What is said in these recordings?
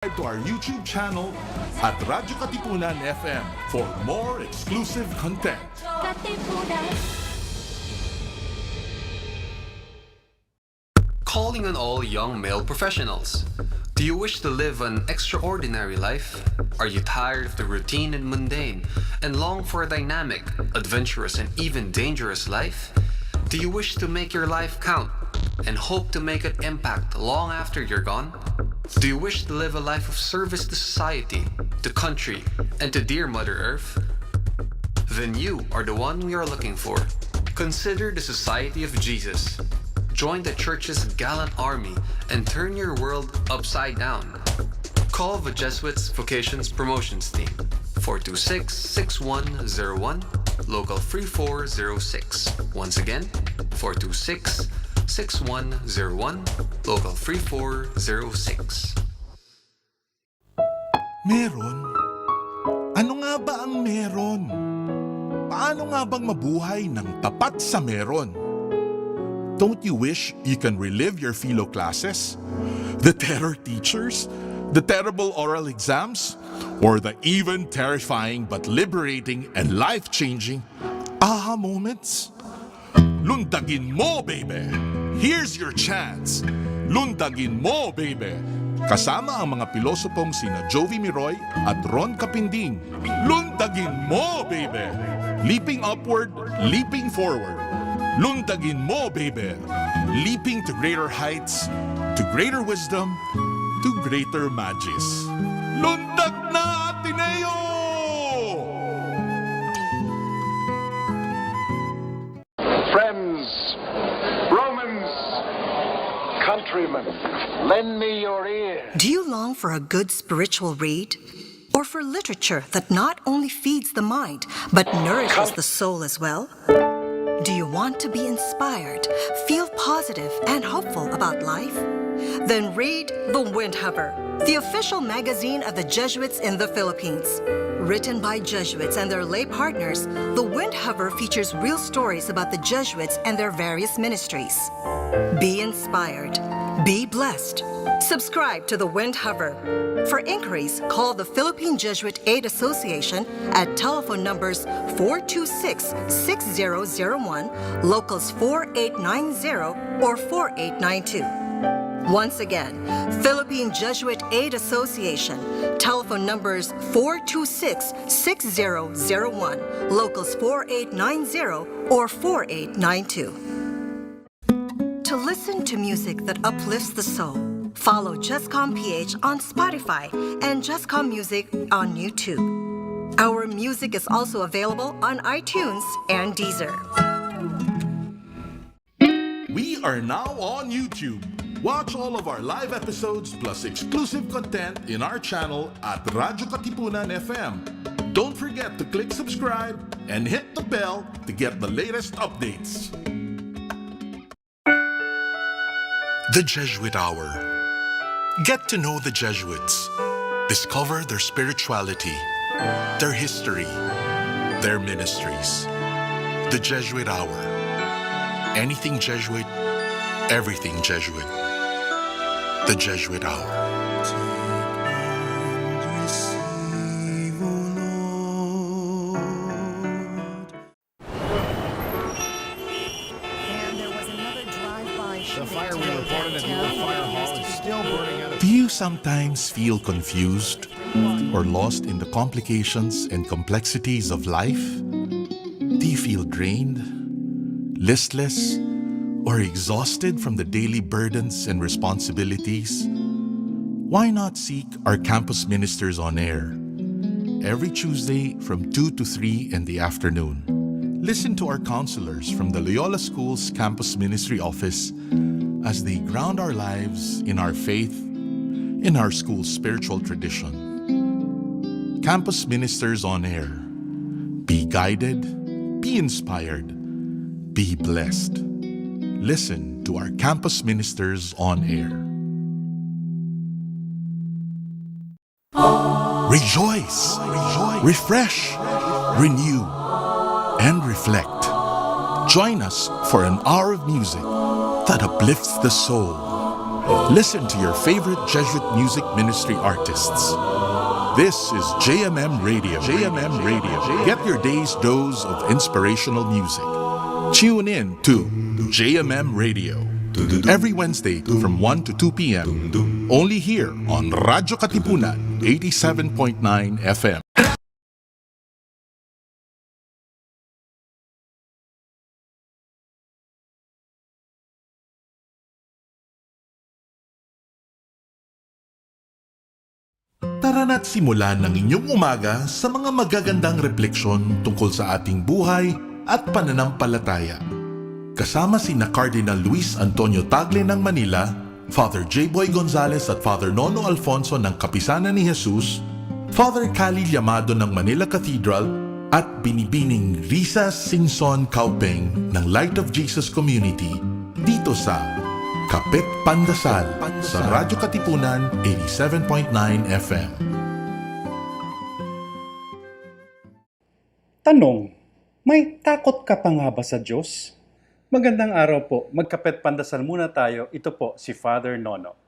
To our YouTube channel at radyo-katipunan FM for more exclusive content. Calling on all young male professionals. Do you wish to live an extraordinary life? Are you tired of the routine and mundane and long for a dynamic, adventurous, and even dangerous life? Do you wish to make your life count and hope to make an impact long after you're gone? Do you wish to live a life of service to society, to country, and to dear Mother Earth? Then you are the one we are looking for. Consider the Society of Jesus. Join the Church's gallant army and turn your world upside down. Call the Jesuits Vocations Promotions Team 426-6101, local 3406. Once again, 426-6101, local 3406. Meron? Ano nga ba ang meron? Paano nga bang mabuhay ng tapat sa meron? Don't you wish you can relive your philo classes? The terror teachers? The terrible oral exams? Or the even terrifying but liberating and life-changing aha moments? Lundagin mo, baby! Here's your chance! Lundagin mo, baby! Kasama ang mga pilosopong sina Jovi Miroy at Ron Capinding. Lundagin mo, baby! Leaping upward, leaping forward. Lundagin mo, baby! Leaping to greater heights, to greater wisdom, to greater magis. Lundag na, Ateneo! Friends, Romans, countrymen, lend me your ear. Do you long for a good spiritual read? Or for literature that not only feeds the mind, but nourishes the soul as well? Do you want to be inspired, feel positive and hopeful about life? Then read The Windhover, the official magazine of the Jesuits in the Philippines. Written by Jesuits and their lay partners, The Windhover features real stories about the Jesuits and their various ministries. Be inspired. Be blessed. Subscribe to The Windhover. For inquiries, call the Philippine Jesuit Aid Association at telephone numbers 426-6001, locals 4890 or 4892. Once again, Philippine Jesuit Aid Association, telephone numbers 426-6001, locals 4890 or 4892. To listen to music that uplifts the soul, follow jescom.ph on Spotify and Jescom Music on YouTube. Our music is also available on iTunes and Deezer. We are now on YouTube. Watch all of our live episodes plus exclusive content in our channel at radyo-katipunan FM. Don't forget to click subscribe and hit the bell to get the latest updates. The Jesuit Hour. Get to know the Jesuits. Discover their spirituality, their history, their ministries. The Jesuit Hour. Anything Jesuit, everything Jesuit. The Jesuit Hour. Do you sometimes feel confused or lost in the complications and complexities of life? Do you feel drained, listless, or exhausted from the daily burdens and responsibilities? Why not seek our campus ministers on air every Tuesday from 2 to 3 in the afternoon? Listen to our counselors from the Loyola School's Campus Ministry Office as they ground our lives in our faith, in our school's spiritual tradition. Campus Ministers on Air. Be guided, be inspired, be blessed. Listen to our Campus Ministers on Air. Rejoice, refresh, renew, and reflect. Join us for an hour of music that uplifts the soul. Listen to your favorite Jesuit music ministry artists. This is JMM Radio. JMM Radio. Get your day's dose of inspirational music. Tune in to JMM Radio every Wednesday from 1 to 2 p.m. Only here on radyo-katipunan 87.9 FM. Tara na't simulan ng inyong umaga sa mga magagandang refleksyon tungkol sa ating buhay at pananampalataya. Kasama sina Cardinal Luis Antonio Tagle ng Manila, Father J. Boy Gonzales at Father Nono Alfonso ng Kapisanan ni Jesus, Father Cali Llamado ng Manila Cathedral at Binibining Risa Singson Kaupeng ng Light of Jesus Community dito sa Kapit Pandasal sa Radyo Katipunan 87.9 FM. Tanong, may takot ka pa nga ba sa Diyos? Magandang araw po. Magkapit pandasal muna tayo. Ito po si Father Nono.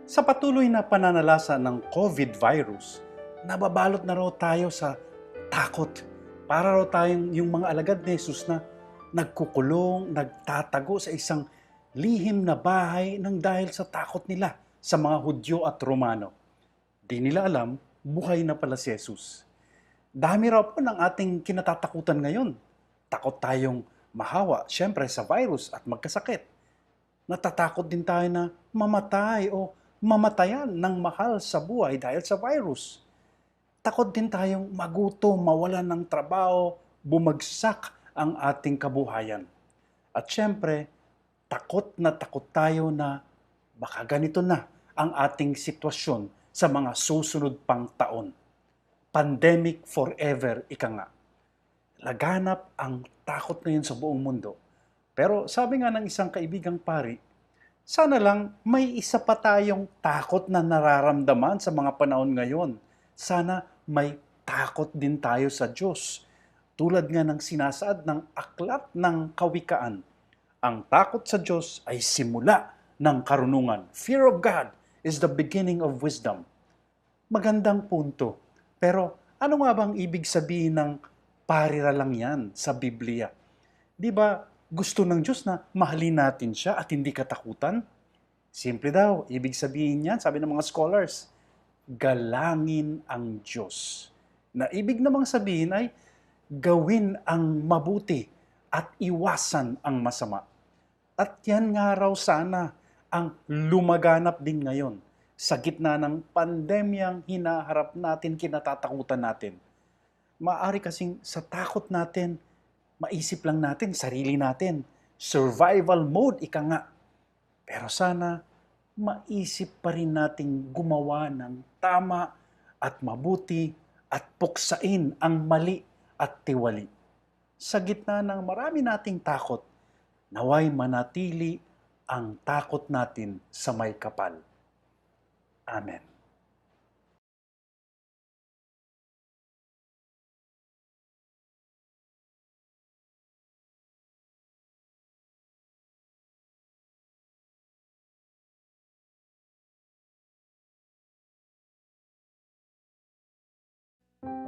Sa patuloy na pananalasa ng COVID virus, nababalot na raw tayo sa takot. Para raw tayong yung mga alagad ni Jesus na nagkukulong, nagtatago sa isang lihim na bahay nang dahil sa takot nila sa mga Hudyo at Romano. Di nila alam, buhay na pala si Jesus. Dami raw po ng ating kinatatakutan ngayon. Takot tayong mahawa, syempre sa virus at magkasakit. Natatakot din tayo na mamatay o mamatayan ng mahal sa buhay dahil sa virus. Takot din tayong magutom, mawalan ng trabaho, bumagsak ang ating kabuhayan. At syempre, takot tayo na baka ganito na ang ating sitwasyon sa mga susunod pang taon. Pandemic forever, ika nga. Laganap ang takot ngayon sa buong mundo. Pero sabi nga ng isang kaibigang pari, sana lang may isa pa tayong takot na nararamdaman sa mga panahon ngayon. Sana may takot din tayo sa Diyos. Tulad nga ng sinasaad ng aklat ng kawikaan, ang takot sa Diyos ay simula ng karunungan. Fear of God is the beginning of wisdom. Magandang punto. Pero ano nga bang ibig sabihin ng parira lang yan sa Biblia? Di ba gusto ng Diyos na mahalin natin siya at hindi katakutan? Simple daw, ibig sabihin yan, sabi ng mga scholars, galangin ang Diyos. Na ibig namang sabihin ay gawin ang mabuti at iwasan ang masama. At yan nga raw sana ang lumaganap din ngayon sa gitna ng pandemyang hinaharap natin, kinatatakutan natin. Maaari kasing sa takot natin, maisip lang natin, sarili natin. Survival mode, ika nga. Pero sana, maisip pa rin nating gumawa ng tama at mabuti at puksain ang mali at tiwali. Sa gitna ng marami nating takot, naway manatili ang takot natin sa may kapal. Amen.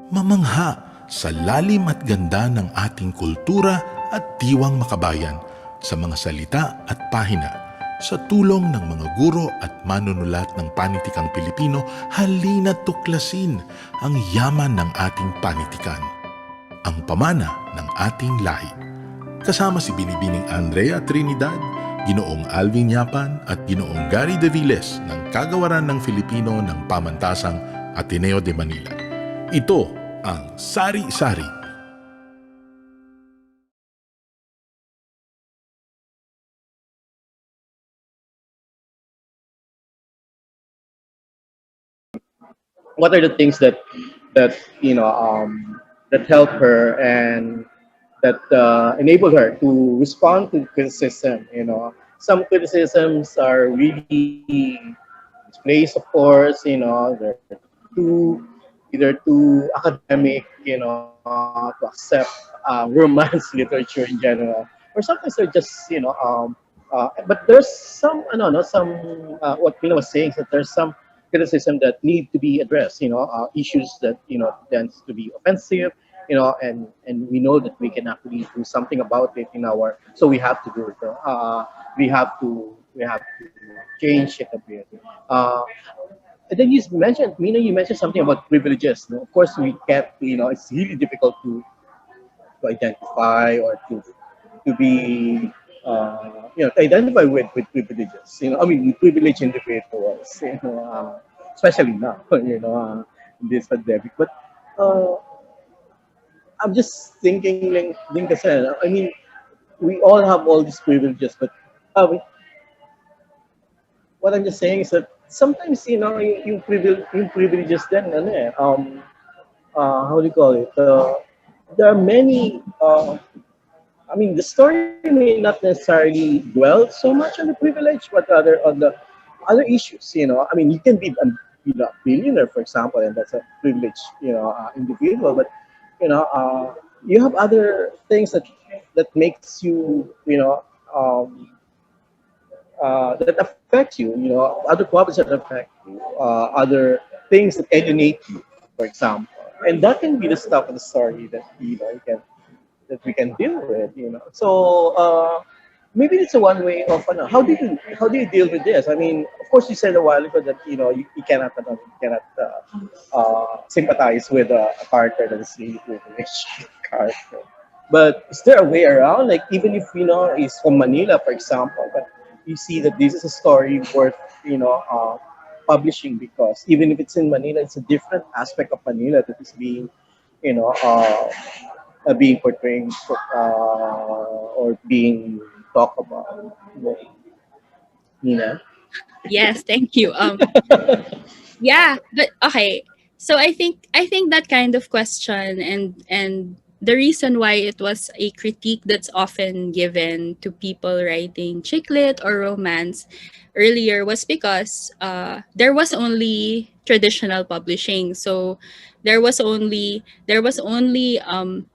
Mamangha sa lalim at ganda ng ating kultura at diwang makabayan sa mga salita at pahina. Sa tulong ng mga guro at manunulat ng panitikang Pilipino, halina't tuklasin ang yaman ng ating panitikan, ang pamana ng ating lahi. Kasama si Binibining Andrea Trinidad, Ginoong Alvin Yapan at Ginoong Gary De Viles ng Kagawaran ng Filipino ng Pamantasang Ateneo de Manila. Ito ang Sari-Sari. What are the things that that help her and that enable her to respond to criticism? Some criticisms are really misplaced, of course. They're too either too academic, to accept romance literature in general, or sometimes they're just, but there's some, I don't know, some what Mina was saying, that there's some criticism that need to be addressed, issues that tends to be offensive, and we know that we can actually do something about it in our, so we have to do it. We have to change it a bit. Uh, and then you mentioned, Mina, you mentioned something about privileges. No? Of course, we can't, it's really difficult to identify or to be, to identify with privileges. I mean, privileged individuals, especially now, in this pandemic. But uh, I'm just thinking, like, I mean, we all have all these privileges, but what I'm just saying is that sometimes, yung privileges then, how do you call it? There are many. I mean, the story may not necessarily dwell so much on the privilege, but rather on the other issues. I mean, you can be a billionaire, for example, and that's a privileged, individual. But you have other things that makes you, that affect you. Other problems that affect you, other things that alienate you, for example, and that can be the stuff of the story that that we can deal with. So maybe it's a one way of how do you deal with this? I mean, of course, you said a while ago that you cannot sympathize with a character that is really privileged character. But is there a way around? Like, even if is from Manila, for example, but you see that this is a story worth publishing, because even if it's in Manila, it's a different aspect of Manila that is being portrayed, or being talked about. Nina? Yes, thank you. Yeah, but okay. So I think that kind of question, and the reason why it was a critique that's often given to people writing chick lit or romance earlier was because there was only traditional publishing. So there was only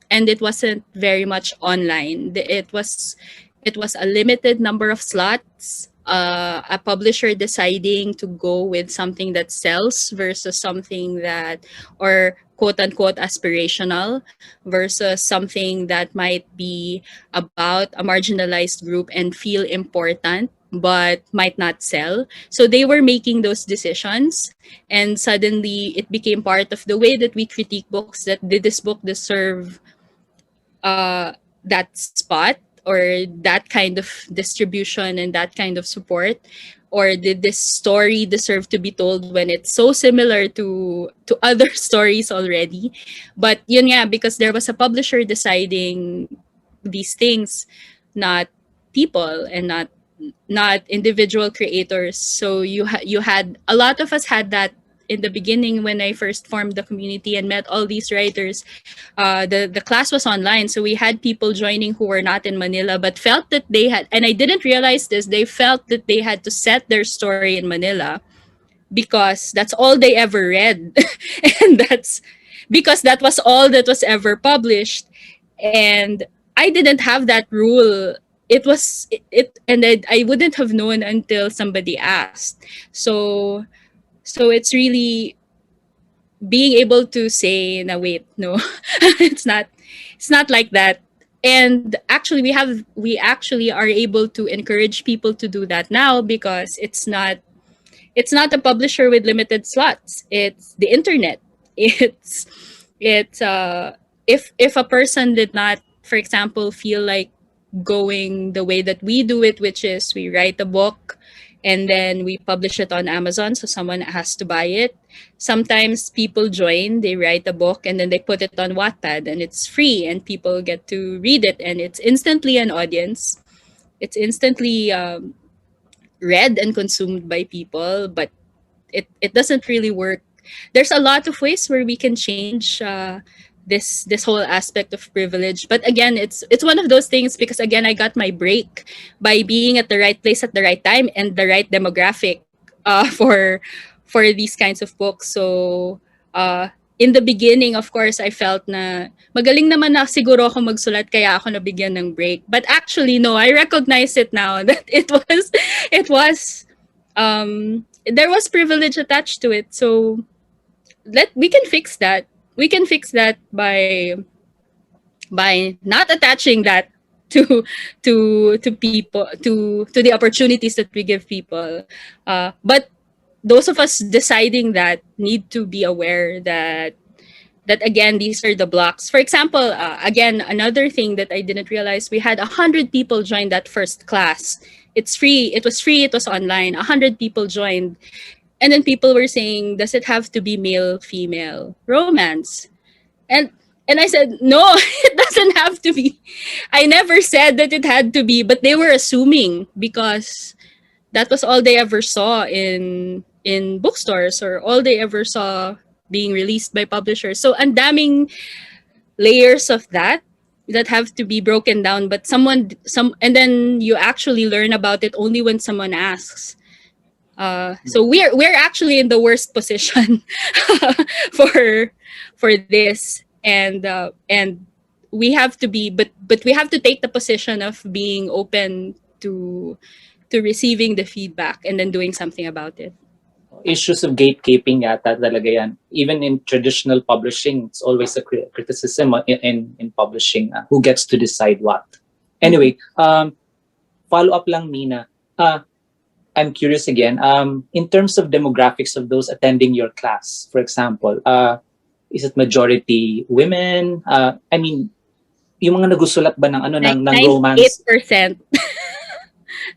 and it wasn't very much online. It was a limited number of slots, a publisher deciding to go with something that sells versus something that, or quote unquote aspirational, versus something that might be about a marginalized group and feel important but might not sell. So they were making those decisions, and suddenly it became part of the way that we critique books, that did this book deserve uh, that spot, or that kind of distribution and that kind of support, or did this story deserve to be told when it's so similar to other stories already. But yun nga, because there was a publisher deciding these things, not people, and not individual creators. So you had, a lot of us had that in the beginning when I first formed the community and met all these writers. The class was online, so we had people joining who were not in Manila but felt that they had, and I didn't realize this, they felt that they had to set their story in Manila because that's all they ever read, and that's because that was all that was ever published. And I didn't have that rule. And I wouldn't have known until somebody asked. So it's really being able to say, "No, wait, no, it's not like that." And actually, we actually are able to encourage people to do that now, because it's not a publisher with limited slots. It's the internet. It's if a person did not, for example, feel like going the way that we do it, which is we write a book and then we publish it on Amazon, so someone has to buy it. Sometimes people join, they write a book, and then they put it on Wattpad, and it's free, and people get to read it, and it's instantly an audience. It's instantly read and consumed by people, but it doesn't really work. There's a lot of ways where we can change this whole aspect of privilege, but again, it's one of those things, because again, I got my break by being at the right place at the right time and the right demographic for these kinds of books. So uh in the beginning, of course, I felt na magaling naman na siguro ako magsulat kaya ako nabigyan ng break. But actually, no, I recognize it now that there was privilege attached to it. So we can fix that. We can fix that by not attaching that to people, to the opportunities that we give people. But those of us deciding that need to be aware that again, these are the blocks. For example, again, another thing that I didn't realize, we had 100 people join that first class. It's free. It was free. It was online. 100 people joined. And then people were saying, does it have to be male, female, romance? And I said, no, it doesn't have to be. I never said that it had to be, but they were assuming because that was all they ever saw in bookstores, or all they ever saw being released by publishers. So ang daming layers of that have to be broken down, but and then you actually learn about it only when someone asks. So we're actually in the worst position for this, and we have to be, but we have to take the position of being open to receiving the feedback and then doing something about it. Issues of gatekeeping yata talaga yan. Even in traditional publishing, it's always a criticism in publishing, who gets to decide what. Anyway, follow up lang, Mina. I'm curious again, in terms of demographics of those attending your class, for example, is it majority women? I mean, yung mga nagusulat ba ng ng romance? 8%.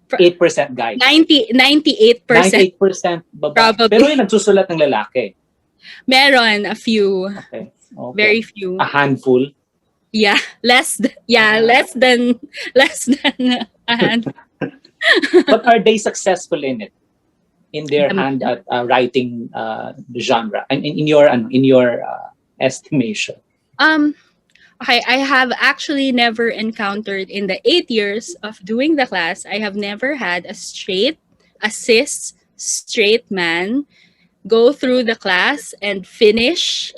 8% guys. 98%. 98% babae. Probably. Pero yung nagsusulat ng lalaki. Meron a few. Okay. Very few. A handful. Yeah, less than a handful. But are they successful in it? In their hand at writing the genre, and in your estimation? Okay, I have actually never encountered, in the 8 years of doing the class, I have never had a cis straight man go through the class and finish,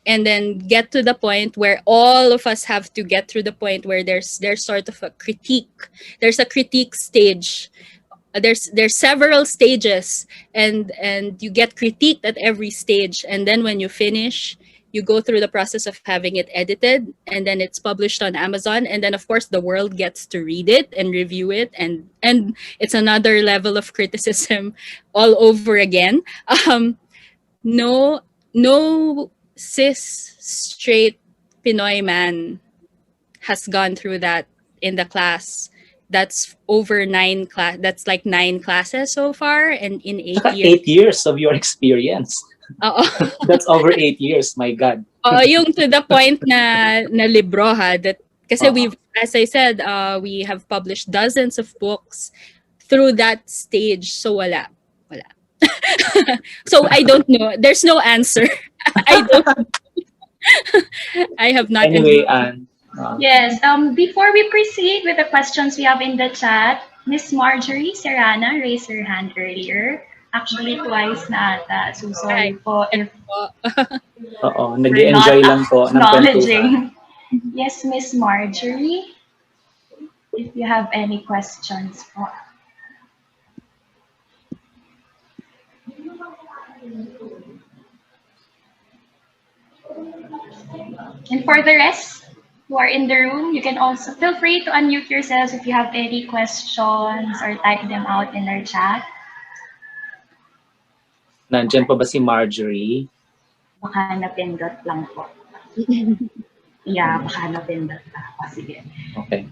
and then get to the point where all of us have to get through the point where there's sort of a critique. There's a critique stage. There's several stages, and you get critiqued at every stage, and then when you finish, you go through the process of having it edited, and then it's published on Amazon, and then of course the world gets to read it and review it, and it's another level of criticism all over again. No cis straight Pinoy man has gone through that in the class. That's over 9 class. That's like 9 classes so far, and in 8 years. 8 years of your experience. That's over 8 years. My God. Yung to the point na libro ha. That kasi we've, as I said, we have published dozens of books through that stage. So wala. So I don't know. There's no answer. I don't. I have not. Anyway, yes. Before we proceed with the questions we have in the chat, Miss Marjorie Serrana raised her hand earlier. Actually, twice na ata. So sorry po if nag-enjoy lang po ng acknowledging. Yes, Miss Marjorie, if you have any questions po. And for the rest who are in the room, you can also feel free to unmute yourselves if you have any questions or type them out in our chat. Nandyan pa ba si Marjorie? Baka napindot lang po. Yeah, baka napindot pa. Sige. Okay.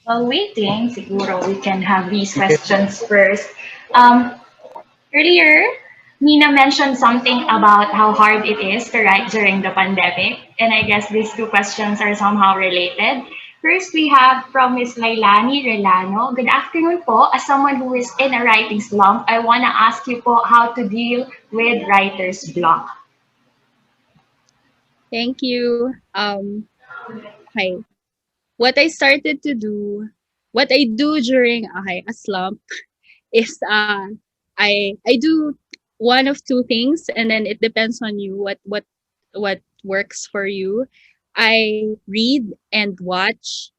While waiting, siguro we can have these questions first. Earlier, Mina mentioned something about how hard it is to write during the pandemic. And I guess these two questions are somehow related. First, we have from Ms. Lailani Relano. Good afternoon po. As someone who is in a writing slump, I want to ask you po how to deal with writer's block. Thank you. Hi. What I do during a slump is I do one of two things, and then it depends on you what works for you. I read and watch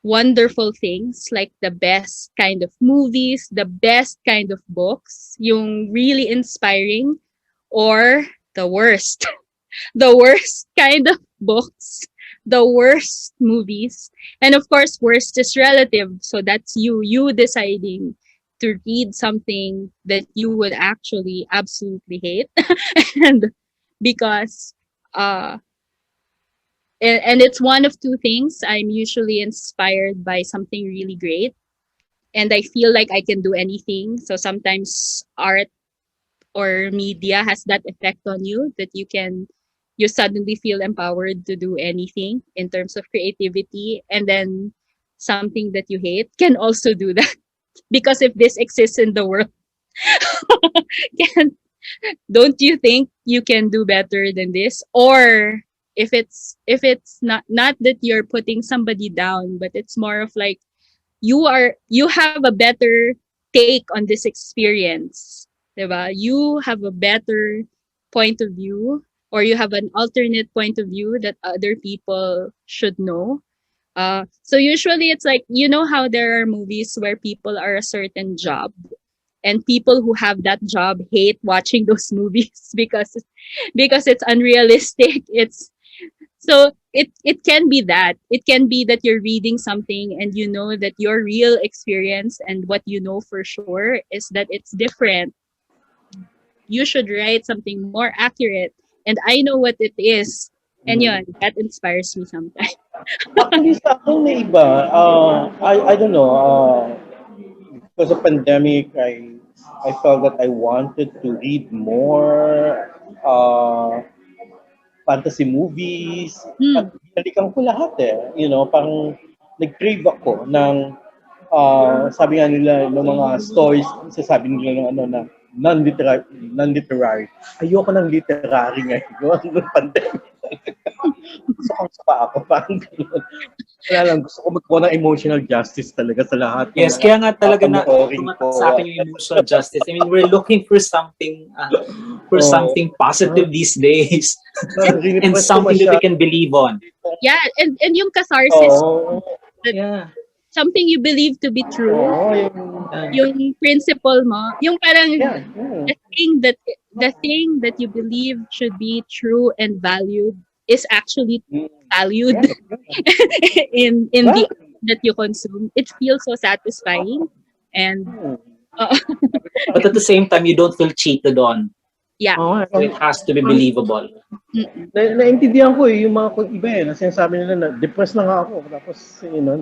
wonderful things like the best kind of movies, the best kind of books, yung really inspiring, or the worst, the worst kind of books, the worst movies. And of course, worst is relative. So that's you deciding to read something that you would actually absolutely hate. And because uh and it's one of two things. I'm usually inspired by something really great, and I feel like I can do anything. So sometimes art or media has that effect on you that you suddenly feel empowered to do anything in terms of creativity. And then something that you hate can also do that. Because if this exists in the world, can don't you think you can do better than this? Or if it's not that you're putting somebody down, but it's more of like you have a better take on this experience, diba? You have a better point of view, or you have an alternate point of view that other people should know. So usually it's like, you know how there are movies where people are a certain job, and people who have that job hate watching those movies because it's unrealistic. It's so it can be that. It can be that you're reading something and you know that your real experience and what you know for sure is that it's different. You should write something more accurate, and I know what it is. And yun, that inspires me sometimes. Actually, sa akin may iba. I don't know. Because of pandemic, I felt that I wanted to read more fantasy movies. At binalikan ko lahat eh. You know, parang nag-crave ako ng sabi nga nila ng mga stories, sasabi nila ng ano na non-literary. Ayoko ng literary ngayon ng pandemic. Gusto kong sapa ako, parang gano'n. Wala lang, gusto ko magkawa ng emotional justice talaga sa lahat. Yes, kaya nga talaga na tumatak sa akin yung emotional justice. I mean, we're looking for something something positive these days. And something that we can believe on. Yeah, and yung catharsis, Yeah. something you believe to be true, yung principle mo, yung parang the thing that you believe should be true and valued is actually valued in the that you consume. It feels so satisfying, and But at the same time, you don't feel cheated on. yeah. So it has to be believable. Naintindihan ko yung mga iba na sinasabi nila na depressed na nga ako. Tapos, you know,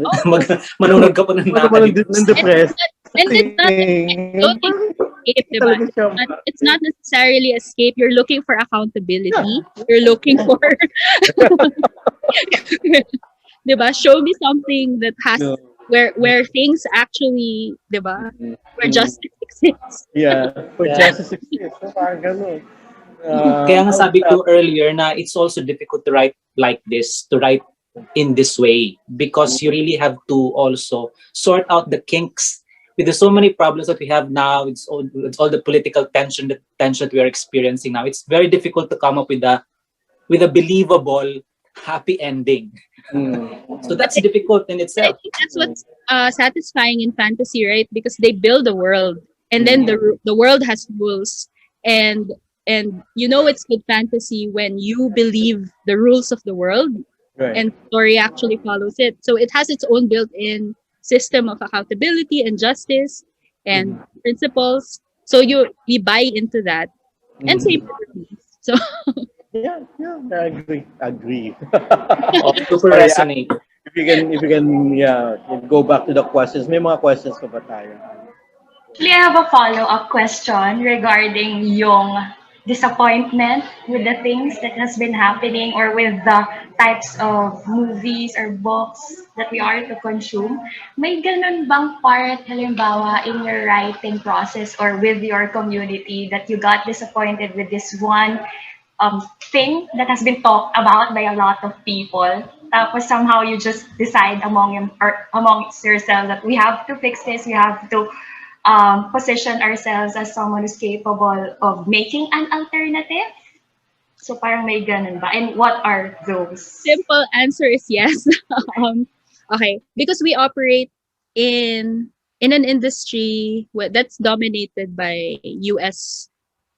Manunod ka pa ng depressed. And it's not escape, diba? It's not necessarily escape. You're looking for accountability. Yeah. You're looking for diba? Show me something that has where things actually, diba? Where justice exists. Yeah, where justice exists. So, parang ganun. Kaya nga sabi ko earlier na it's also difficult to write like this, to write in this way, because you really have to also sort out the kinks. With the so many problems that we have now, it's all the political tension that we are experiencing now. It's very difficult to come up with a believable happy ending. So that's difficult in itself. I think that's what's satisfying in fantasy, right? Because they build a world, and then the world has rules, and you know it's good fantasy when you believe the rules of the world, and story actually follows it. So it has its own built-in system of accountability and justice and principles. So you buy into that, and same for movies. So yeah, I agree. Super resonate. If you can, go back to the questions. May mga questions pa ba tayo? Actually, I have a follow-up question regarding yung disappointment with the things that has been happening or with the types of movies or books that we are to consume. May ganun bang part, halimbawa, in your writing process or with your community that you got disappointed with this one thing that has been talked about by a lot of people? Tapos somehow you just decide amongst yourselves that we have to fix this, we have to position ourselves as someone who's capable of making an alternative? So parang may ganun ba? And what are those? Simple answer is yes. Okay, because we operate in an industry that's dominated by US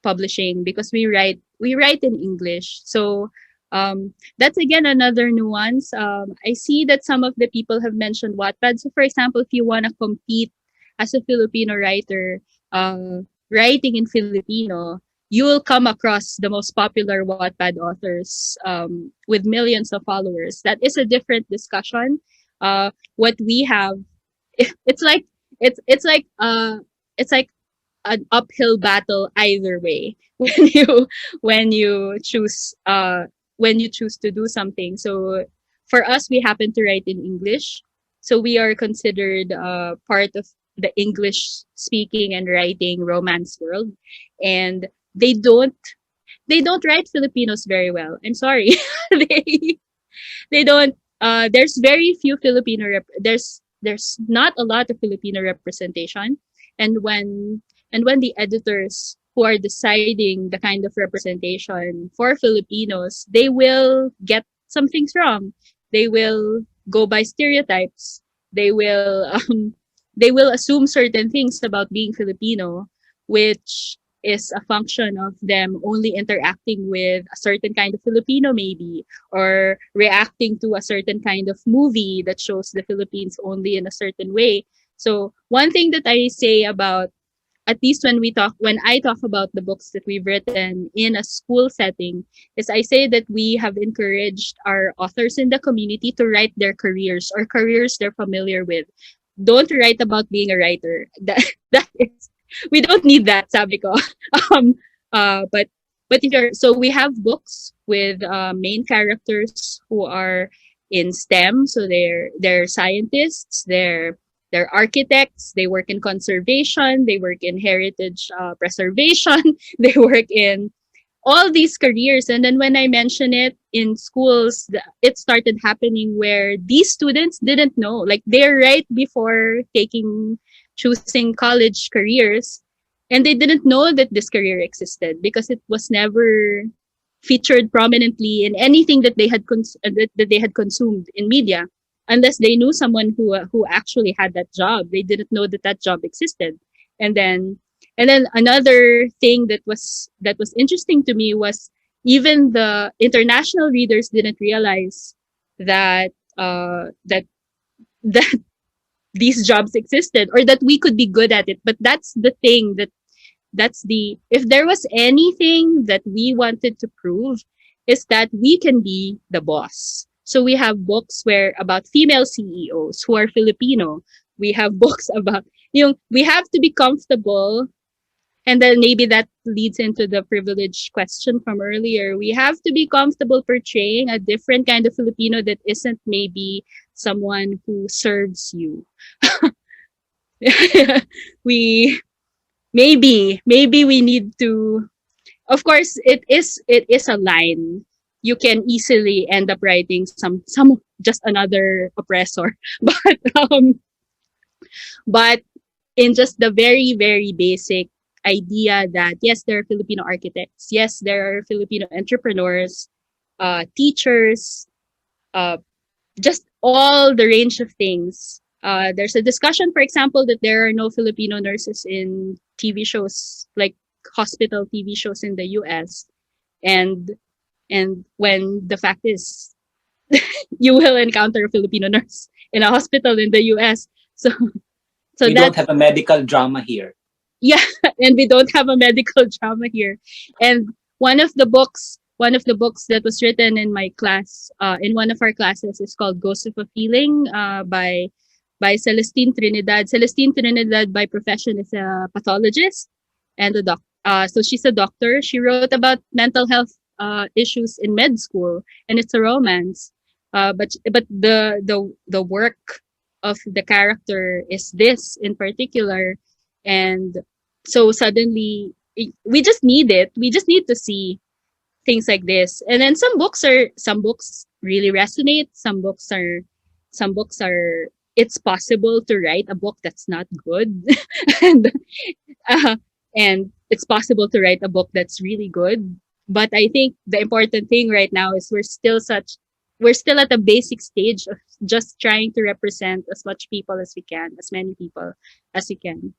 publishing, because we write in English. So that's again another nuance. I see that some of the people have mentioned Wattpad. So for example, if you want to compete as a Filipino writer, writing in Filipino, you will come across the most popular Wattpad authors with millions of followers. That is a different discussion. What we have, it's like it's like an uphill battle either way when you choose when you choose to do something. So for us, we happen to write in English, so we are considered part of the English speaking and writing romance world, and they don't write Filipinos very well. I'm sorry. they they don't there's very few there's not a lot of Filipino representation, and when the editors who are deciding the kind of representation for Filipinos, they will get some things wrong. They will go by stereotypes. They will they will assume certain things about being Filipino, which is a function of them only interacting with a certain kind of Filipino, maybe, or reacting to a certain kind of movie that shows the Philippines only in a certain way. So one thing that I say about, at least when I talk about the books that we've written in a school setting, is I say that we have encouraged our authors in the community to write their careers or careers they're familiar with. Don't write about being a writer. That is, we don't need that, sabi ko. um, but if you're, so we have books with main characters who are in STEM, so they're scientists, they're architects, they work in conservation, they work in heritage preservation, they work in all these careers. And then when I mention it in schools, it started happening where these students didn't know. Like, they're right before choosing college careers, and they didn't know that this career existed because it was never featured prominently in anything that that they had consumed in media, unless they knew someone who actually had that job. They didn't know that that job existed. And then another thing that was interesting to me was, even the international readers didn't realize that that these jobs existed, or that we could be good at it. But that's the thing, if there was anything that we wanted to prove, is that we can be the boss. So we have books about female CEOs who are Filipino. We have books about, we have to be comfortable. And then maybe that leads into the privilege question from earlier. We have to be comfortable portraying a different kind of Filipino that isn't maybe someone who serves you. we maybe we need to, of course, it is a line. You can easily end up writing some just another oppressor. But in just the very, very basic idea that, yes, there are Filipino architects, yes, there are Filipino entrepreneurs, teachers, just all the range of things. There's a discussion, for example, that there are no Filipino nurses in TV shows, like hospital TV shows in the US. And when the fact is, you will encounter a Filipino nurse in a hospital in the US. So we don't have a medical drama here. Yeah, and we don't have a medical drama here. And one of the books that was written in my class, in one of our classes, is called Ghost of a Feeling, by Celestine Trinidad. Celestine Trinidad, by profession, is a pathologist and so she's a doctor. She wrote about mental health issues in med school, and it's a romance. But the work of the character is this in particular, and so suddenly we just need it. We just need to see things like this. And then some books really resonate. Some books are it's possible to write a book that's not good, and it's possible to write a book that's really good. But I think the important thing right now is we're still at the basic stage of just trying to represent as much people as we can, as many people as we can.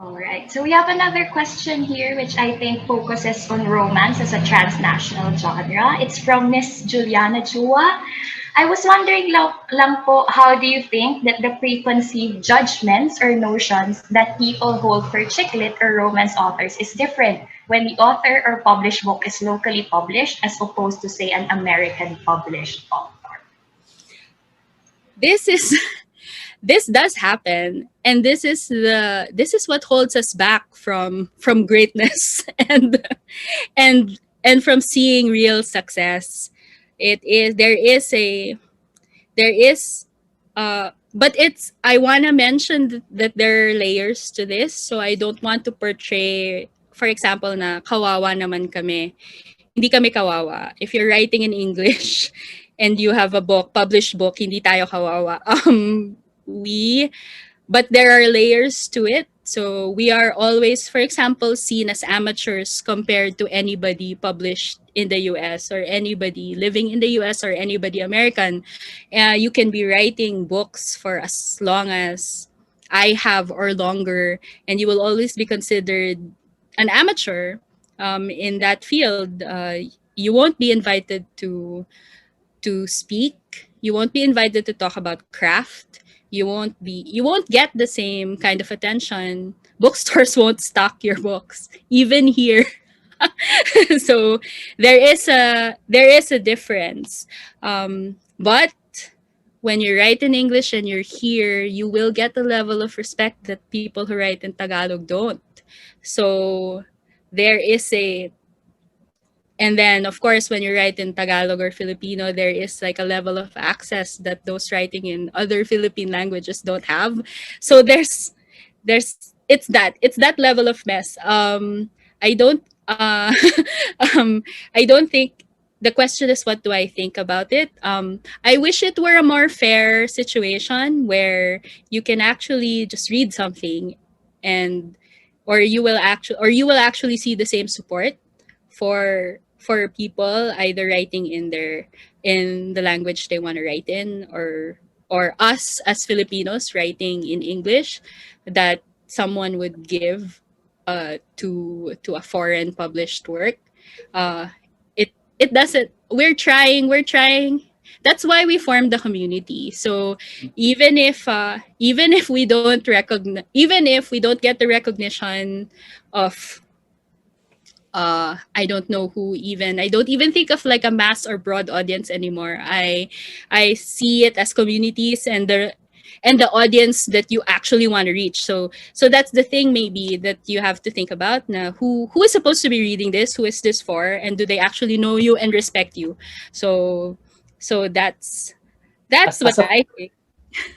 All right. So we have another question here, which I think focuses on romance as a transnational genre. It's from Miss Juliana Chua. I was wondering lang po, how do you think that the preconceived judgments or notions that people hold for chick lit or romance authors is different when the author or published book is locally published as opposed to, say, an American published author? This is this does happen, and this is what holds us back from greatness and from seeing real success. It is there is but it's I want to mention that there are layers to this, so I don't want to portray, for example, na kawawa naman kami. Hindi kami kawawa. If you're writing in English and you have a book, published book, hindi tayo kawawa. We But there are layers to it. So we are always, for example, seen as amateurs compared to anybody published in the US or anybody living in the US or anybody American. You can be writing books for as long as I have or longer, and you will always be considered an amateur in that field. You won't be invited to speak. You won't be invited to talk about craft. You won't get the same kind of attention. Bookstores won't stock your books, even here. So there is a difference. But when you write in English and you're here, you will get a level of respect that people who write in Tagalog don't. So there is and then, of course, when you write in Tagalog or Filipino, there is like a level of access that those writing in other Philippine languages don't have. So it's that level of mess. I don't I don't think the question is, what do I think about it? I wish it were a more fair situation where you can actually just read something, and or you will actually see the same support for people either writing in the language they want to write in, or us as Filipinos writing in English, that someone would give to a foreign published work. It doesn't. We're trying. That's why we formed the community. So even if we don't get the recognition of I don't know who even. I don't even think of like a mass or broad audience anymore. I see it as communities and the audience that you actually want to reach. So that's the thing maybe that you have to think about now. Who is supposed to be reading this? Who is this for? And do they actually know you and respect you? So that's what I think.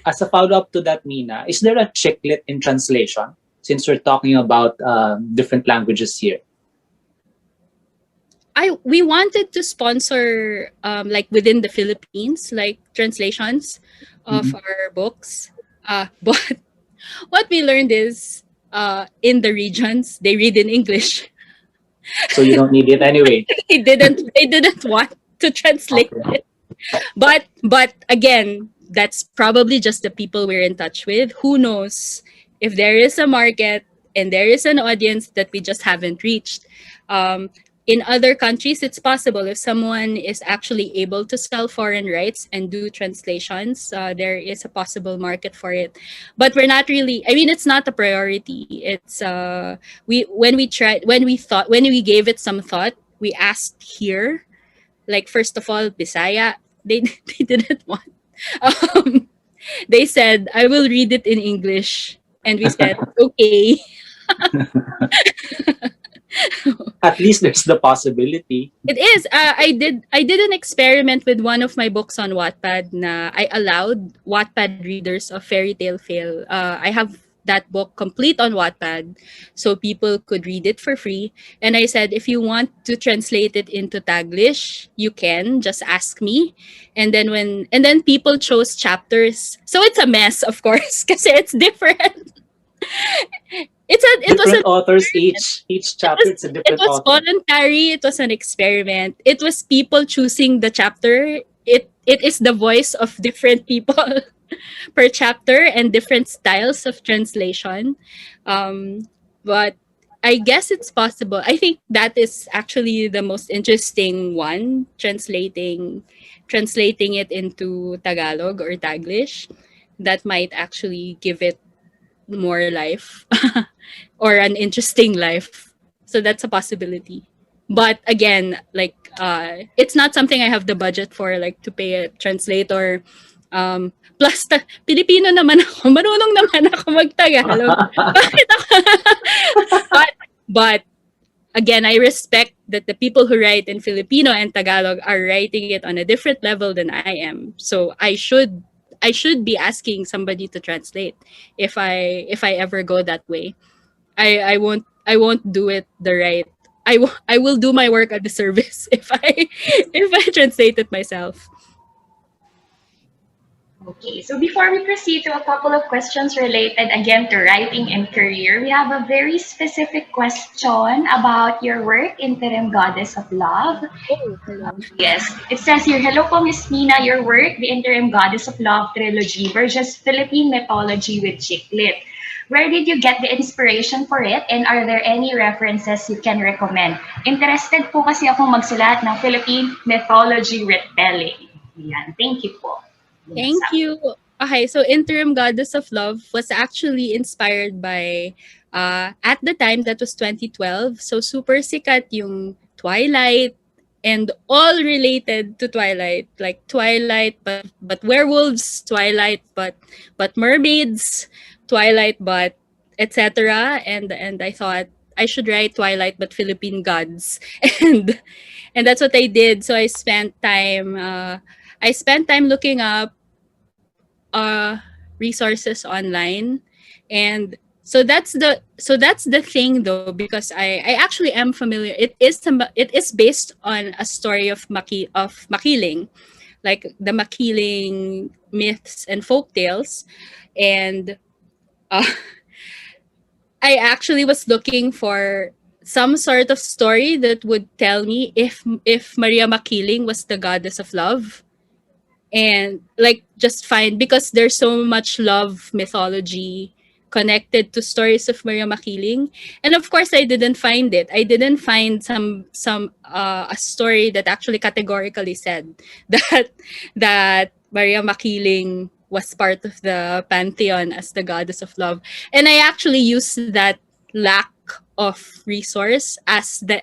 As a follow-up to that, Mina, is there a chicklet in translation? Since we're talking about different languages here. We wanted to sponsor like within the Philippines, like translations of our books. But what we learned is in the regions they read in English. So you don't need it anyway. They didn't want to translate it. But again, that's probably just the people we're in touch with. Who knows if there is a market and there is an audience that we just haven't reached. In other countries, it's possible if someone is actually able to sell foreign rights and do translations, there is a possible market for it. But we're not really, I mean, it's not a priority. It's when we gave it some thought, we asked here, like, first of all, Bisaya, they didn't want. They said, I will read it in English. And we said, okay. At least there's the possibility. It is. I did an experiment with one of my books on Wattpad. Na I allowed Wattpad readers of Fairy Tale Fail. I have that book complete on Wattpad, so people could read it for free. And I said, if you want to translate it into Taglish, you can just ask me. And then people chose chapters. So it's a mess, of course, because it's different. It was different authors each chapter. It's a it different was author. voluntary. It was an experiment. It was people choosing the chapter. It is the voice of different people per chapter and different styles of translation. But I guess it's possible. I think that is actually the most interesting one, translating it into Tagalog or Taglish. That might actually give it more life or an interesting life. So that's a possibility. But again, like it's not something I have the budget for, like to pay a translator. Plus, Filipino naman ako. Marunong naman ako mag-Tagalog. Bakit ako? but again, I respect that the people who write in Filipino and Tagalog are writing it on a different level than I am. So I should be asking somebody to translate if I ever go that way. I won't do it the right. I will do my work at the service if I translate it myself. Okay, so before we proceed to a couple of questions related again to writing and career, we have a very specific question about your work, Interim Goddess of Love. Oh, hello. Yes, it says here, hello po Miss Mina, your work, The Interim Goddess of Love Trilogy versus Philippine Mythology with Chiclet. Where did you get the inspiration for it, and are there any references you can recommend? Interested po kasi akong magsulat ng Philippine Mythology retelling. Yan, thank you po. Thank you. Okay, so Interim Goddess of Love was actually inspired by, at the time, that was 2012, so super sikat yung Twilight and all related to Twilight, like Twilight, but werewolves, Twilight, but mermaids, Twilight, but etc. And I thought I should write Twilight but Philippine gods, and that's what I did. So I spent time looking up resources online, and so that's the thing though, because I actually am familiar. It is based on a story of Makiling, like the Makiling myths and folk tales, and I actually was looking for some sort of story that would tell me if Maria Makiling was the goddess of love. And like just find, because there's so much love mythology connected to stories of Maria Makiling, and of course I didn't find it. I didn't find a story that actually categorically said that Maria Makiling was part of the pantheon as the goddess of love. And I actually used that lack of resource as the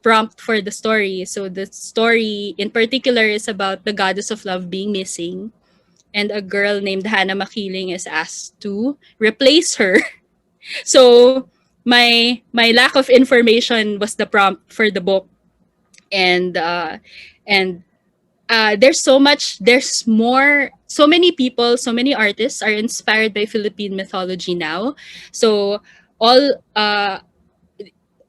prompt for the story. So the story in particular is about the goddess of love being missing, and a girl named Hannah Makiling is asked to replace her. So my lack of information was the prompt for the book, and so many people, so many artists are inspired by Philippine mythology now. So all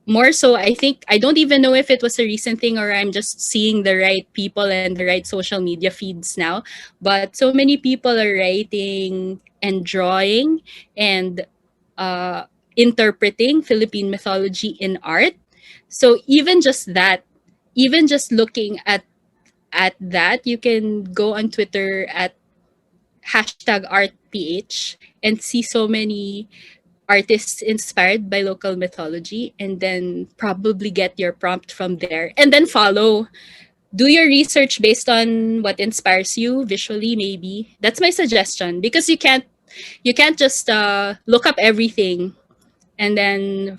more so, I think, I don't even know if it was a recent thing or I'm just seeing the right people and the right social media feeds now. But so many people are writing and drawing and interpreting Philippine mythology in art. So even just looking at that, you can go on Twitter at #ArtPH and see so many artists inspired by local mythology, and then probably get your prompt from there, and then do your research based on what inspires you visually. Maybe that's my suggestion, because you can't just look up everything and then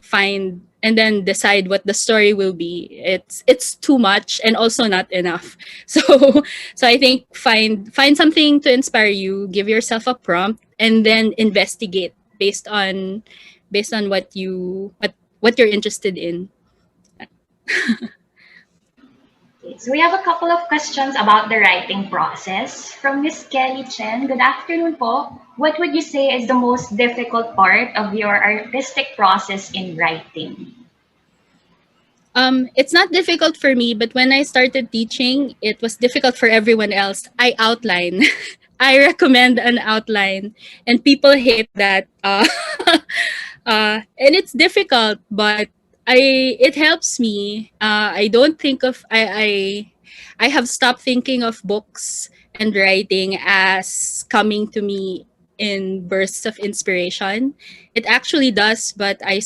decide what the story will be. It's too much and also not enough. So I think find something to inspire you, give yourself a prompt, and then investigate based on what you're interested in. Okay, so we have a couple of questions about the writing process. From Miss Kelly Chen, good afternoon po. What would you say is the most difficult part of your artistic process in writing? It's not difficult for me, but when I started teaching, it was difficult for everyone else. I outline. I recommend an outline, and people hate that. And it's difficult, but it helps me. I don't think of I have stopped thinking of books and writing as coming to me in bursts of inspiration. It actually does, but I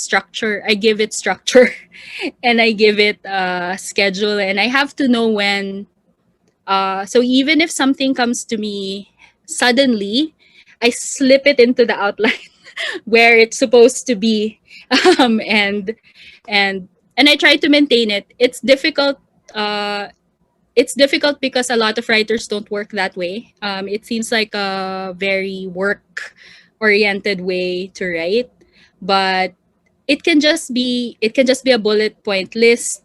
give it structure and I give it a schedule, and I have to know when. So even if something comes to me suddenly, I slip it into the outline where it's supposed to be, um, and and and I try to maintain it. It's difficult. It's difficult because a lot of writers don't work that way. It seems like a very work oriented way to write, but it can just be a bullet point list.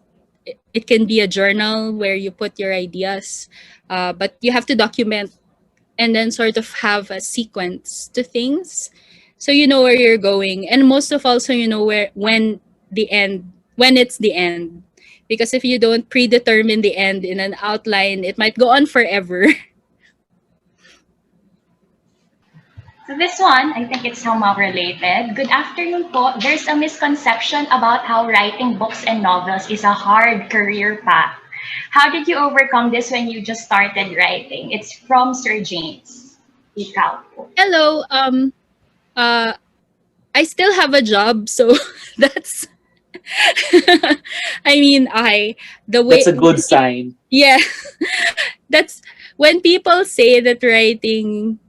It can be a journal where you put your ideas, but you have to document and then sort of have a sequence to things, so you know where you're going, and most of all, so you know where when it's the end. Because if you don't predetermine the end in an outline, it might go on forever. So this one, I think it's somehow related. Good afternoon po. There's a misconception about how writing books and novels is a hard career path. How did you overcome this when you just started writing? It's from Sir James. Ikaw po. Hello. Uh, I still have a job, so that's. I mean, the way That's a good sign. yeah, that's when people say that writing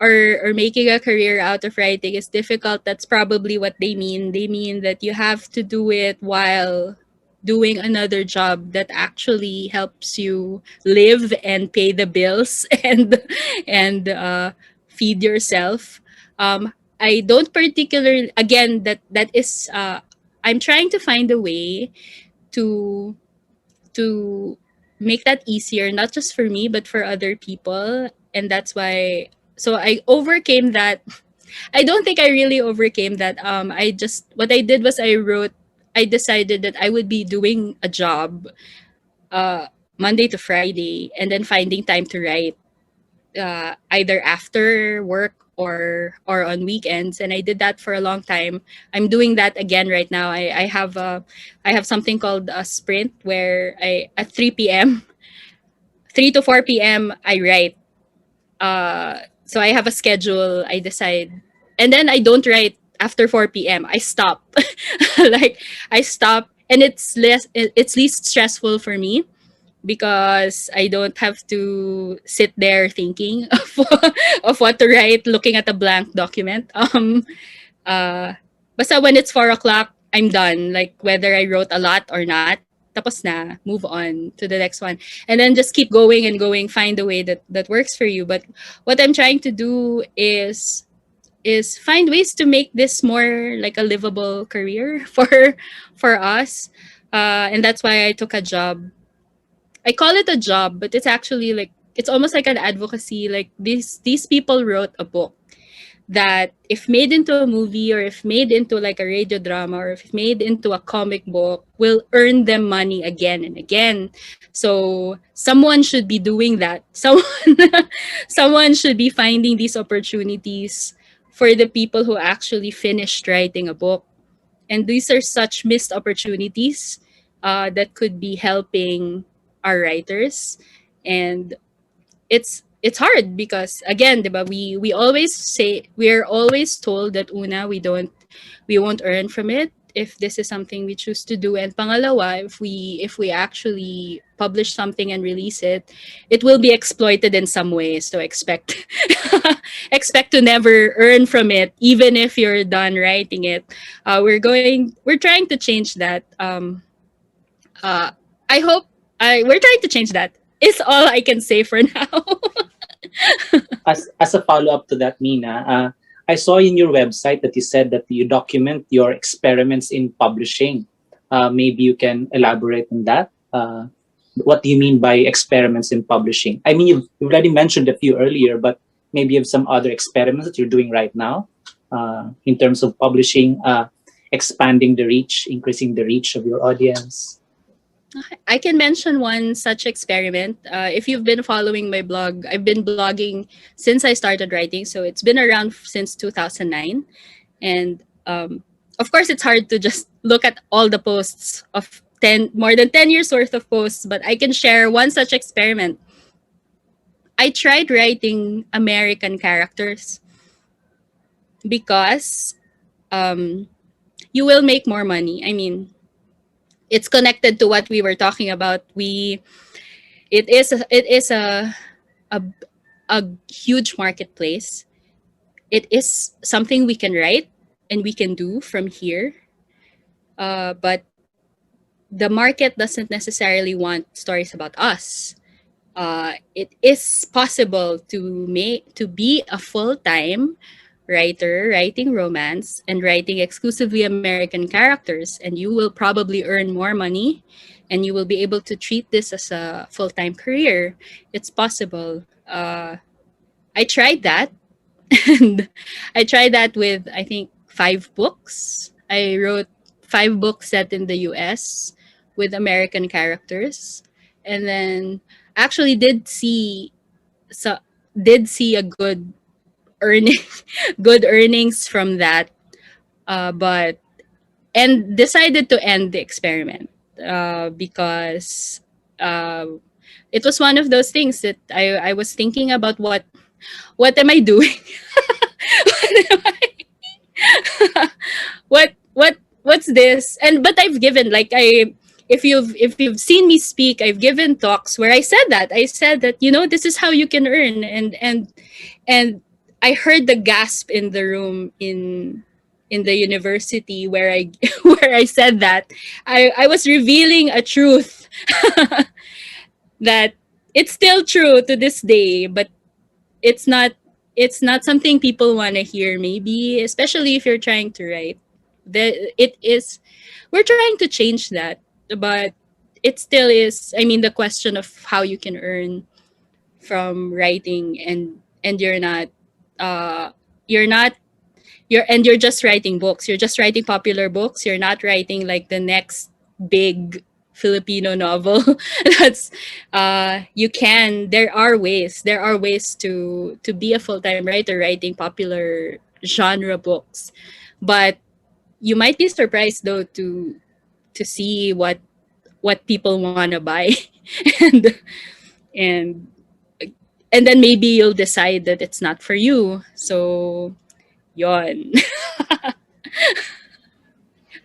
or making a career out of writing is difficult. That's probably what they mean. They mean that you have to do it while doing another job that actually helps you live and pay the bills and feed yourself. I don't particularly, again, that is I'm trying to find a way to to make that easier, not just for me but for other people. And that's why, so I overcame that. I don't think I really overcame that. I just, what I did was I decided that I would be doing a job uh Monday to Friday, and then finding time to write either after work or on weekends. And I did that for a long time. I'm doing that again right now. I have something called a sprint, where I at 3 p.m., 3 to 4 p.m. I write. So I have a schedule. I decide, and then I don't write after 4 p.m. I stop. Like, I stop, and it's least stressful for me because I don't have to sit there thinking of what to write, looking at a blank document. Basta when it's 4 o'clock, I'm done. Like, whether I wrote a lot or not, tapos na, move on to the next one. And then just keep going and going, find a way that works for you. But what I'm trying to do is find ways to make this more like a livable career for us. And that's why I took a job. I call it a job, but it's actually like, it's almost like an advocacy. Like, these people wrote a book that, if made into a movie, or if made into like a radio drama, or if made into a comic book, will earn them money again and again. So someone should be doing that. Someone should be finding these opportunities for the people who actually finished writing a book. And these are such missed opportunities that could be helping our writers. And it's hard because, again, diba, we always say, we're always told that una, we won't earn from it if this is something we choose to do, and pangalawa, if we actually publish something and release it, it will be exploited in some way. So expect expect to never earn from it, even if you're done writing it. We're trying to change that. We're trying to change that. Is all I can say for now. As a follow-up to that, Mina, I saw in your website that you said that you document your experiments in publishing. Maybe you can elaborate on that. What do you mean by experiments in publishing? I mean, you've already mentioned a few earlier, but maybe you have some other experiments that you're doing right now in terms of publishing, expanding the reach, increasing the reach of your audience. I can mention one such experiment. If you've been following my blog, I've been blogging since I started writing. So it's been around since 2009. And of course, it's hard to just look at all the posts of more than 10 years worth of posts, but I can share one such experiment. I tried writing American characters because you will make more money. I mean, it's connected to what we were talking about. It is a huge marketplace. It is something we can write and we can do from here. But the market doesn't necessarily want stories about us. It is possible to be a full-time writer, writing romance and writing exclusively American characters, and you will probably earn more money, and you will be able to treat this as a full-time career. It's possible. I tried that, and I tried that with, I think, 5 books. I wrote 5 books set in the US with American characters, and then actually did see a good earnings from that, but decided to end the experiment because it was one of those things that I was thinking about what am I doing? What am I? What's this? But I've given, like, if you've seen me speak, I've given talks where I said that this is how you can earn, and I heard the gasp in the room in the university where I where I said that. I was revealing a truth that it's still true to this day, but it's not something people want to hear, maybe, especially if you're trying to write. We're trying to change that, but it still is, I mean, the question of how you can earn from writing, and you're just writing books. You're just writing popular books. You're not writing like the next big Filipino novel. That's there are ways to be a full-time writer writing popular genre books, but you might be surprised though to see what people want to buy, and then maybe you'll decide that it's not for you. So yon.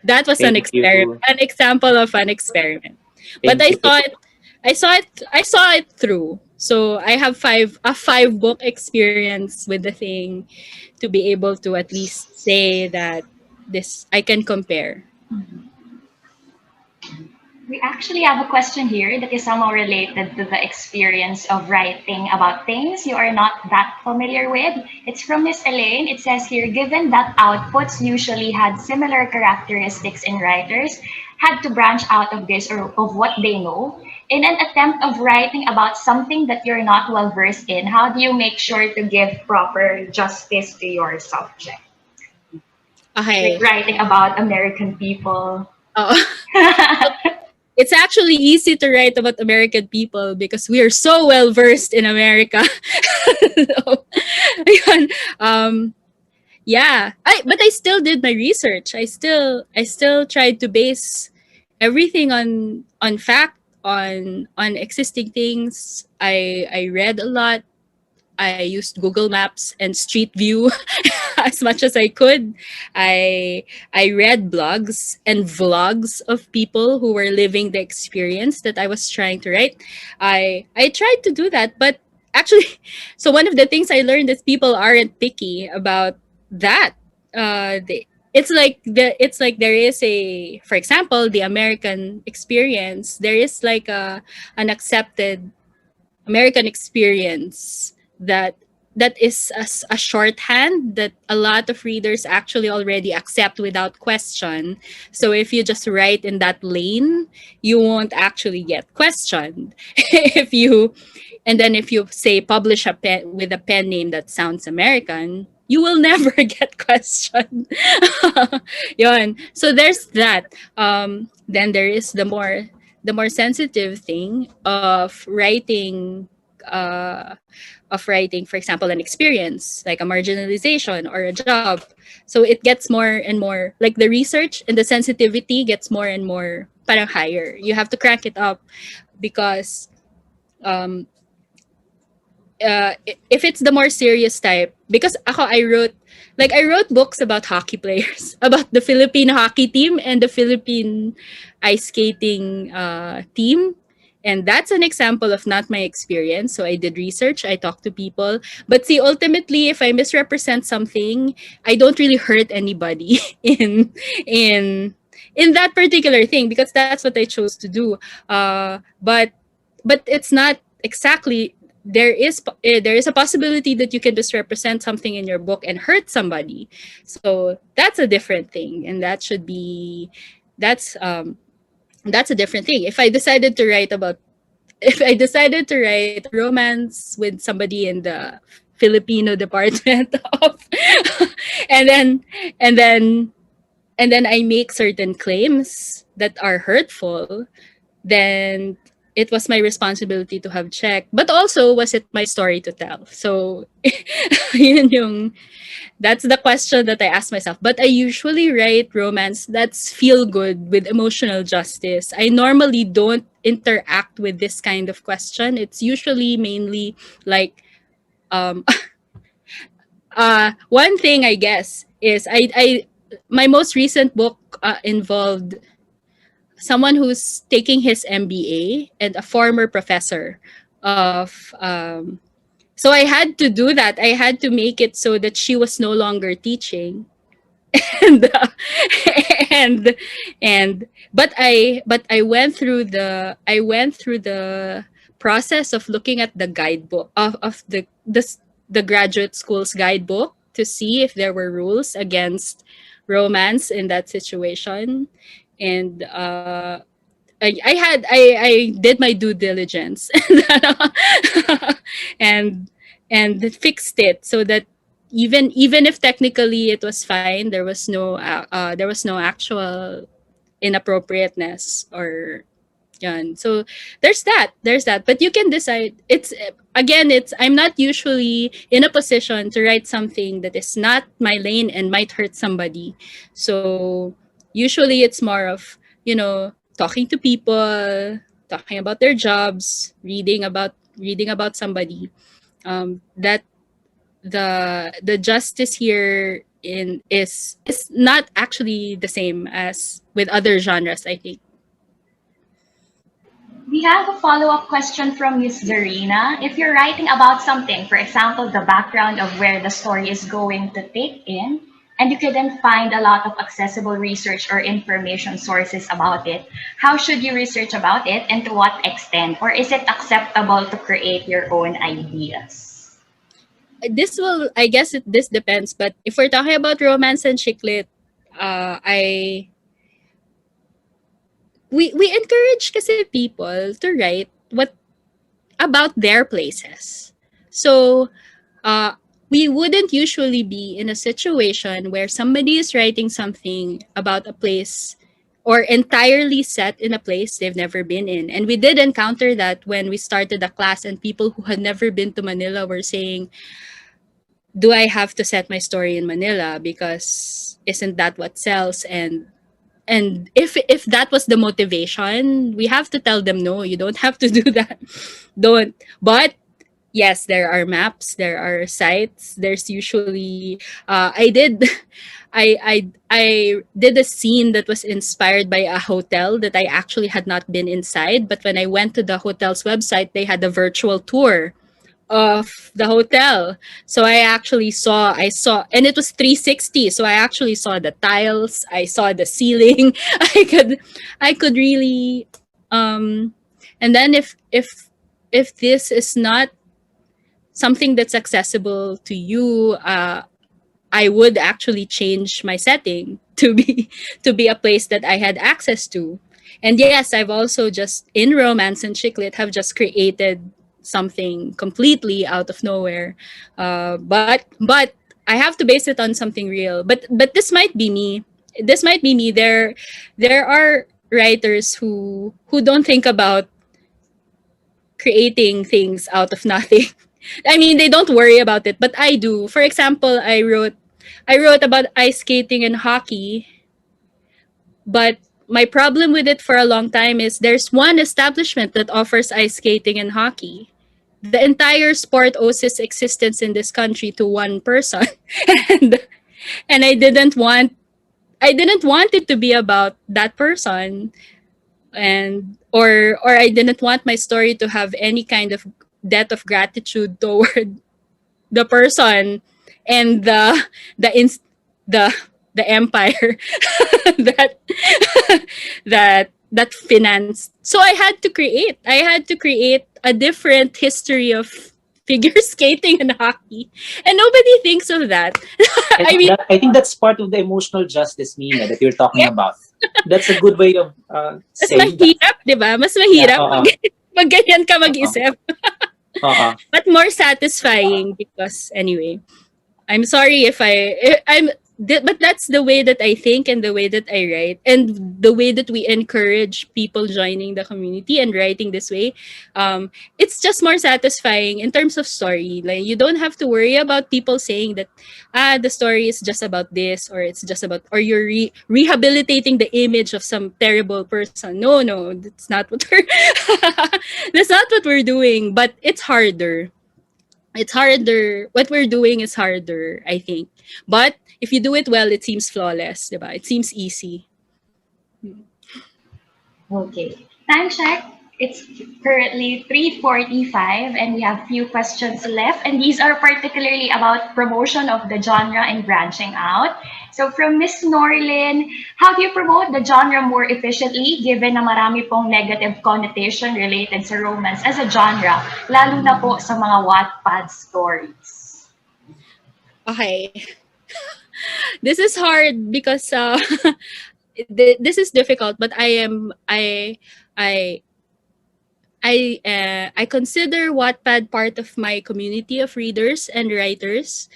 That was an experiment, an example of an experiment. But I saw it through. So I have a 5 book experience with the thing to be able to at least say that this I can compare. We actually have a question here that is somehow related to the experience of writing about things you are not that familiar with. It's from Miss Elaine. It says here, given that outputs usually had similar characteristics in writers, had to branch out of this or of what they know. In an attempt of writing about something that you're not well versed in, how do you make sure to give proper justice to your subject? Okay. Like writing about American people. Oh. It's actually easy to write about American people because we are so well versed in America. So, yun. Yeah. But I still did my research. I still tried to base everything on fact, on existing things. I read a lot. I used Google Maps and Street View as much as I could. I read blogs and vlogs of people who were living the experience that I was trying to write. I tried to do that, but actually, so one of the things I learned is people aren't picky about that. It's like there is for example, the American experience. There is like an accepted American experience that is a shorthand that a lot of readers actually already accept without question. So if you just write in that lane, you won't actually get questioned. If you say publish with a pen name that sounds American, you will never get questioned. Yon. So there's that. Then there is the more sensitive thing of writing of writing, for example, an experience like a marginalization or a job. So it gets more and more, like the research and the sensitivity gets more and more parang higher. You have to crank it up because um, if it's the more serious type, because I wrote books about hockey players, about the Filipino hockey team and the Philippine ice skating team. And that's an example of not my experience. So I did research, I talked to people. But see, ultimately, if I misrepresent something, I don't really hurt anybody in in that particular thing because that's what I chose to do. But it's not exactly, there is a possibility that you can misrepresent something in your book and hurt somebody. So that's a different thing, and that's a different thing. If I decided to write romance with somebody in the Filipino department of and then and then and then I make certain claims that are hurtful, then it was my responsibility to have checked. But also, was it my story to tell? So, that's the question that I ask myself. But I usually write romance that's feel good with emotional justice. I normally don't interact with this kind of question. It's usually mainly like, um, one thing I guess is my most recent book involved someone who's taking his MBA and a former professor of so I had to do that. I had to make it so that she was no longer teaching. and and but I went through the process of looking at the guidebook of the graduate school's guidebook to see if there were rules against romance in that situation. And I did my due diligence and fixed it so that even if technically it was fine, there was no actual inappropriateness or yan. So there's that. But you can decide. I'm not usually in a position to write something that is not my lane and might hurt somebody. So usually it's more of, talking to people, talking about their jobs, reading about somebody. That the justice here is not actually the same as with other genres, I think. We have a follow-up question from Ms. Zarina. If you're writing about something, for example, the background of where the story is going to take in, and you couldn't find a lot of accessible research or information sources about it, how should you research about it and to what extent? Or is it acceptable to create your own ideas? This depends, but if we're talking about romance and chick-lit, we encourage kasi people to write what about their places. So we wouldn't usually be in a situation where somebody is writing something about a place or entirely set in a place they've never been in. And we did encounter that when we started the class, and people who had never been to Manila were saying, do I have to set my story in Manila? Because isn't that what sells? And if that was the motivation, we have to tell them, no, you don't have to do that. Don't. But yes, there are maps, there are sites. There's usually I did a scene that was inspired by a hotel that I actually had not been inside. But when I went to the hotel's website, they had a virtual tour of the hotel. So I saw, and it was 360. So I actually saw the tiles, I saw the ceiling. I could really, and then if this is not something that's accessible to you, I would actually change my setting to be a place that I had access to. And yes, I've also just in romance and chick-lit have just created something completely out of nowhere. But I have to base it on something real. But this might be me. There are writers who don't think about creating things out of nothing. I mean, they don't worry about it, but I do. For example, I wrote about ice skating and hockey, but my problem with it for a long time is there's one establishment that offers ice skating and hockey. The entire sport owes its existence in this country to one person. and and I didn't want it to be about that person, and or I didn't want my story to have any kind of debt of gratitude toward the person and the ins the the empire that that financed. So I had to create a different history of figure skating and hockey, and nobody thinks of that. I mean, I think that's part of the emotional justice, Mina, that you're talking about. That's a good way of mas saying that. mahirap, di ba? Mas mahirap Yeah, pag ganyan ka mag-isip. Uh-uh. But more satisfying because anyway, I'm sorry if but that's the way that I think and the way that I write and the way that we encourage people joining the community and writing this way. It's just more satisfying in terms of story. Like you don't have to worry about people saying that the story is just about this or it's just about or you're rehabilitating the image of some terrible person. No, that's not what we're that's not what we're doing. But it's harder. It's harder. What we're doing is harder, I think. But if you do it well, it seems flawless, diba? It seems easy. Okay. Time check. It's currently 3:45 and we have few questions left. And these are particularly about promotion of the genre and branching out. So from Miss Norlin, how do you promote the genre more efficiently given na marami pong negative connotation related sa romance as a genre, lalo na po sa mga Wattpad stories? Okay. This is hard because this is difficult, but I consider Wattpad part of my community of readers and writers.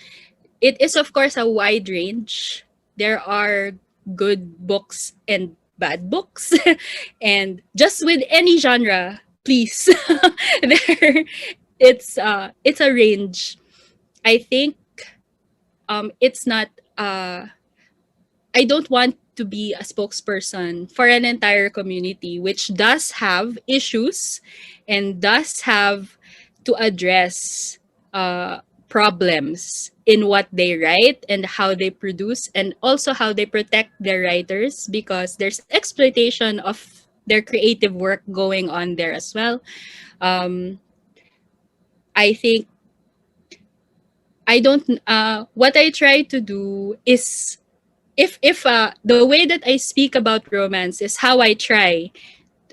It is of course a wide range. There are good books and bad books, and just with any genre, please. It's a range. I think it's not. I don't want to be a spokesperson for an entire community which does have issues and does have to address problems in what they write and how they produce and also how they protect their writers because there's exploitation of their creative work going on there as well. I think I don't what I try to do is if the way that I speak about romance is how I try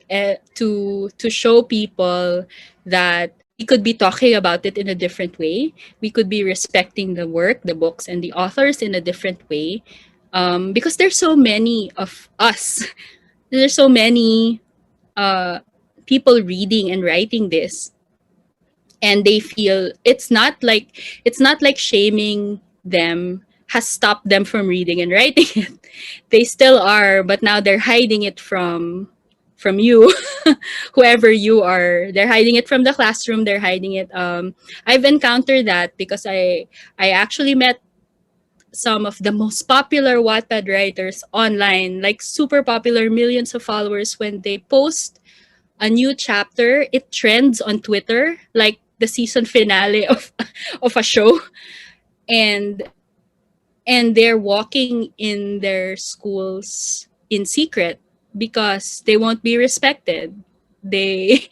to show people that we could be talking about it in a different way. We could be respecting the work, the books, and the authors in a different way. Because there's so many of us. There's so many people reading and writing this. And they feel it's not like shaming them has stopped them from reading and writing it. They still are, but now they're hiding it from you, whoever you are. They're hiding it from the classroom. They're hiding it. I've encountered that because I actually met some of the most popular Wattpad writers online, like super popular, millions of followers. When they post a new chapter, it trends on Twitter, like the season finale of a show, and they're walking in their schools in secret because they won't be respected. They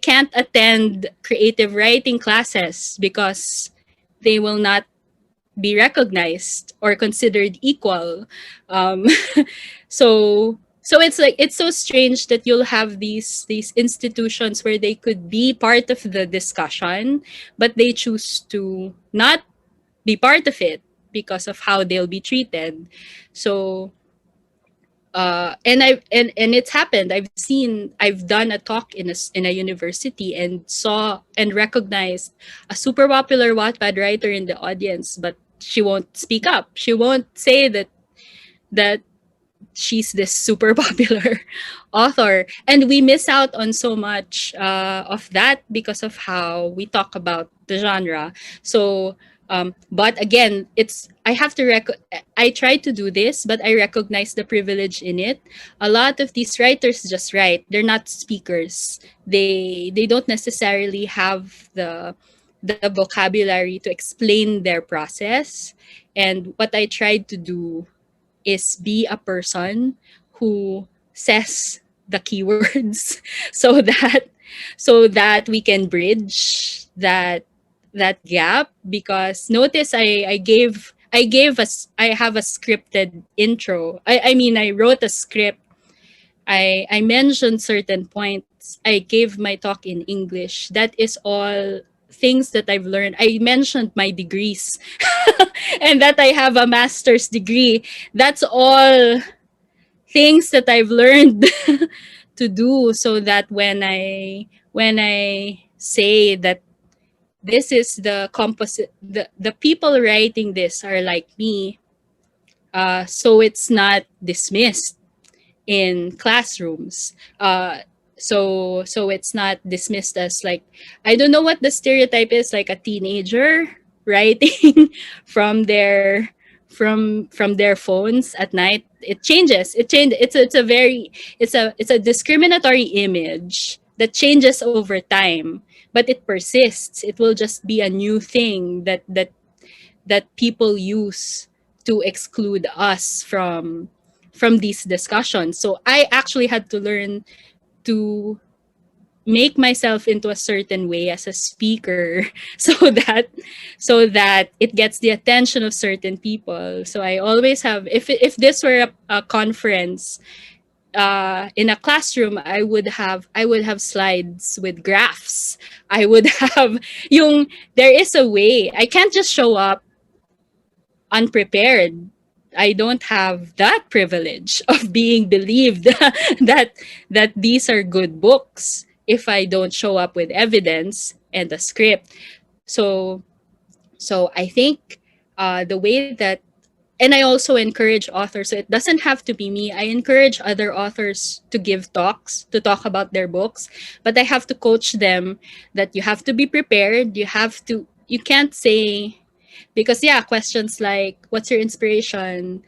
can't attend creative writing classes because they will not be recognized or considered equal. So it's like it's so strange that you'll have these institutions where they could be part of the discussion, but they choose to not be part of it because of how they'll be treated. So and it's happened. I've done a talk in a university and saw and recognized a super popular Wattpad writer in the audience, but she won't speak up. She won't say that she's this super popular author, and we miss out on so much of that because of how we talk about the genre. So but again, it's I have to I try to do this, but I recognize the privilege in it. A lot of these writers just write, they're not speakers. They don't necessarily have the vocabulary to explain their process. And what I tried to do is be a person who says the keywords so that we can bridge that gap. Because notice I have a scripted intro. I mean, I wrote a script. I mentioned certain points. I gave my talk in English. That is all things that I've learned. I mentioned my degrees and that I have a master's degree. That's all things that I've learned to do, so that when I say that this is the composite, the people writing this are like me, so it's not dismissed in classrooms. So it's not dismissed as like, I don't know what the stereotype is, like a teenager writing from their phones at night. It changes. It's a discriminatory image that changes over time, but it persists. It will just be a new thing that people use to exclude us from these discussions. So I actually had to learn to make myself into a certain way as a speaker so that it gets the attention of certain people. So I always have, if this were a conference in a classroom, I would have slides with graphs. I would have there is a way. I can't just show up unprepared. I don't have that privilege of being believed that these are good books if I don't show up with evidence and a script. So I think the way that, and I also encourage authors, so it doesn't have to be me. I encourage other authors to give talks, to talk about their books, but I have to coach them that you have to be prepared. You can't say, because questions like, what's your inspiration?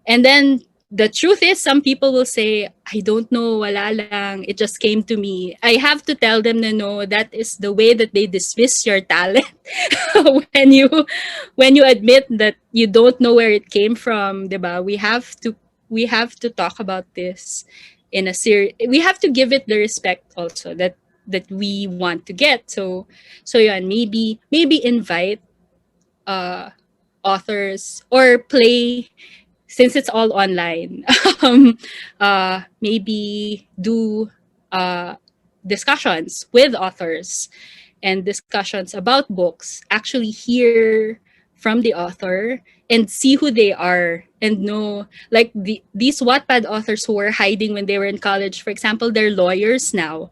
And then the truth is, some people will say, I don't know, wala lang, it just came to me. I have to tell them, no, that is the way that they dismiss your talent. when you admit that you don't know where it came from, diba? We have to talk about this in a serious. We have to give it the respect also that we want to get. So yan, maybe invite authors, or play, since it's all online. Maybe do discussions with authors and discussions about books. Actually hear from the author and see who they are, and know, like these Wattpad authors who were hiding when they were in college, for example, they're lawyers now.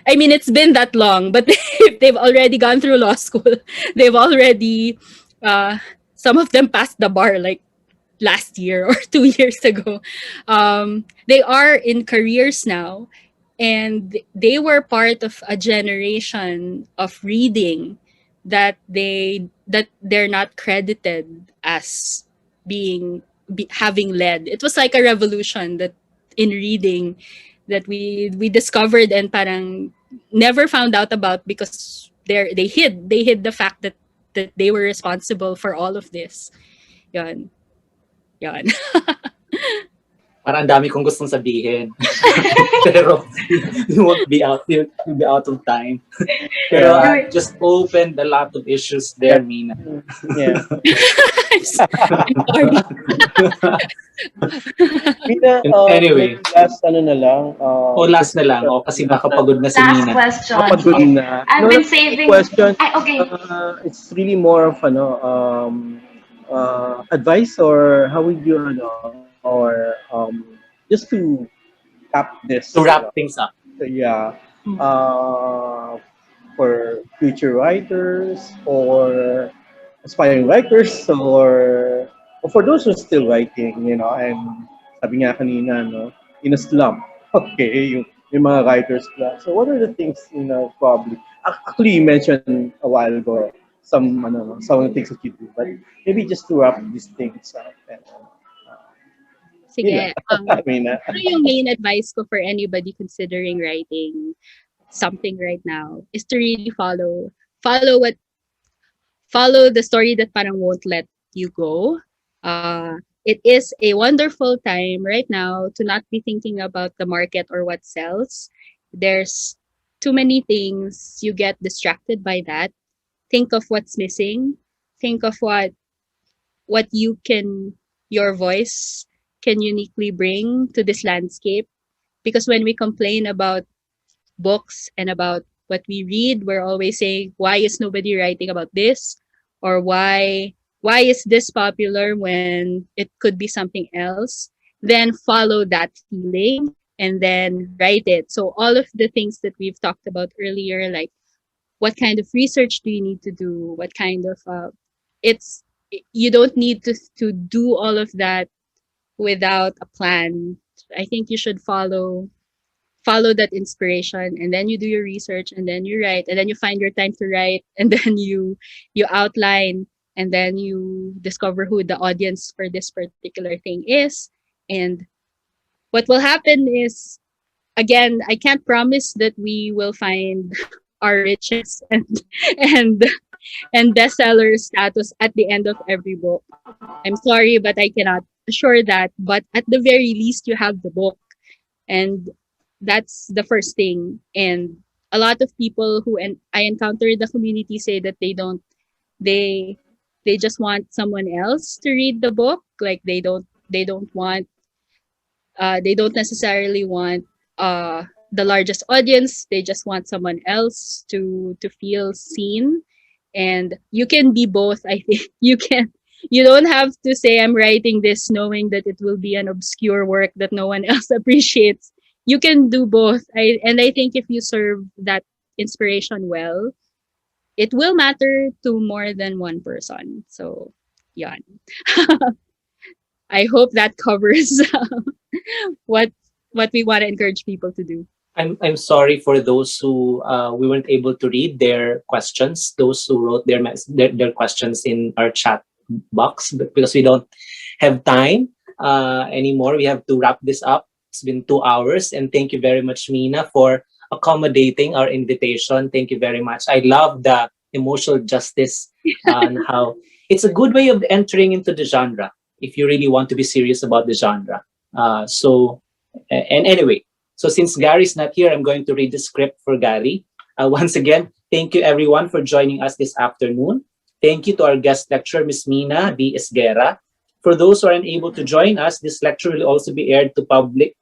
I mean, it's been that long, but they've already gone through law school. They've already, some of them passed the bar like last year or 2 years ago. They are in careers now, and they were part of a generation of reading that they're not credited as having led. It was like a revolution that in reading that we discovered and parang never found out about, because they hid the fact that they were responsible for all of this. Yan. Parang ang dami kong gustong sabihin. Pero you won't be out. You'll be out of time. Pero I just opened a lot of issues there, Mina. Yeah. I'm sorry. Mina, Anyway. last na lang. Last na lang. Kasi nakapagod na si Last Mina. question. Napagod na. I've been saving. Question. Okay. It's really more of advice, or how would you or just to tap this, To wrap things up. for future writers or aspiring writers, or for those who's still writing, and sabi nga kanina, in a slump, okay, yung mga writers club. So what are the things, probably, actually you mentioned a while ago, some of the things that you do, but maybe just to wrap these things up. And, Sige. Mina. Ano yung main advice ko for anybody considering writing something right now is to really follow the story that parang won't let you go. It is a wonderful time right now to not be thinking about the market or what sells. There's too many things. You get distracted by that. Think of what's missing. Think of what your voice can uniquely bring to this landscape. Because when we complain about books and about what we read, we're always saying, why is nobody writing about this? Or why is this popular when it could be something else? Then follow that feeling and then write it. So all of the things that we've talked about earlier, like what kind of research do you need to do? What kind of you don't need to do all of that without a plan. I think you should follow that inspiration, and then you do your research, and then you write, and then you find your time to write, and then you outline, and then you discover who the audience for this particular thing is. And what will happen is, again, I can't promise that we will find our riches and bestseller status at the end of every book. I'm sorry, but I cannot assure that. But at the very least, you have the book, and that's the first thing. And a lot of people who I encounter in the community say that they just want someone else to read the book. Like they don't necessarily want the largest audience. They just want someone else to feel seen. And you can be both. I think you don't have to say I'm writing this knowing that it will be an obscure work that no one else appreciates. You can do both. I think if you serve that inspiration well, it will matter to more than one person. So, yan. I hope that covers what we want to encourage people to do. I'm sorry for those who we weren't able to read their questions. Those who wrote their questions in our chat box, because we don't have time anymore. We have to wrap this up. It's been 2 hours, and thank you very much, Mina, for accommodating our invitation. Thank you very much. I love the emotional justice and how it's a good way of entering into the genre if you really want to be serious about the genre. Anyway, so since Gary's not here, I'm going to read the script for Gary. Once again, thank you everyone for joining us this afternoon. Thank you to our guest lecturer, Ms. Mina B. Esguerra. For those who are unable to join us, this lecture will also be aired to public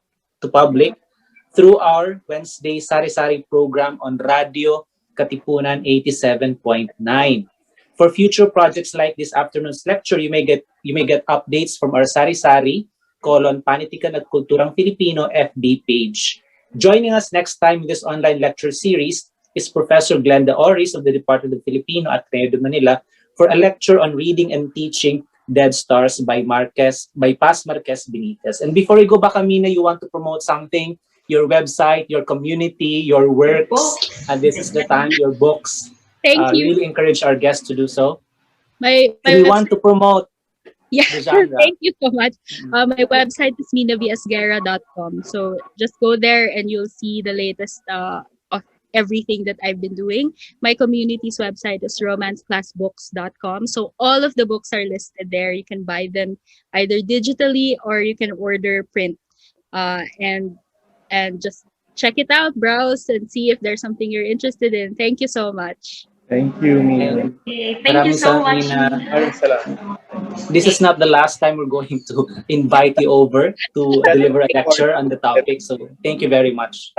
through our Wednesday Sari-Sari program on Radio-Katipunan 87.9. For future projects like this afternoon's lecture, you may get updates from our Sari-Sari Panitikan at Kulturang Filipino FB page. Joining us next time in this online lecture series is Professor Glenda Oris of the Department of Filipino at Ateneo de Manila for a lecture on reading and teaching Dead Stars by Paz Marquez Benitez. And before we go back, Amina, you want to promote something? Your website, your community, your works, and this is the time, your books. Thank you. Really encourage our guests to do so. We want to promote. Yeah, thank you so much. My website is minavsguerra.com. So just go there and you'll see the latest of everything that I've been doing. My community's website is romanceclassbooks.com. So all of the books are listed there. You can buy them either digitally or you can order print. And just check it out, browse, and see if there's something you're interested in. Thank you so much. Thank you, Mina. Okay, thank you so much, Mina. Mina. This is not the last time we're going to invite you over to deliver a lecture on the topic. So thank you very much.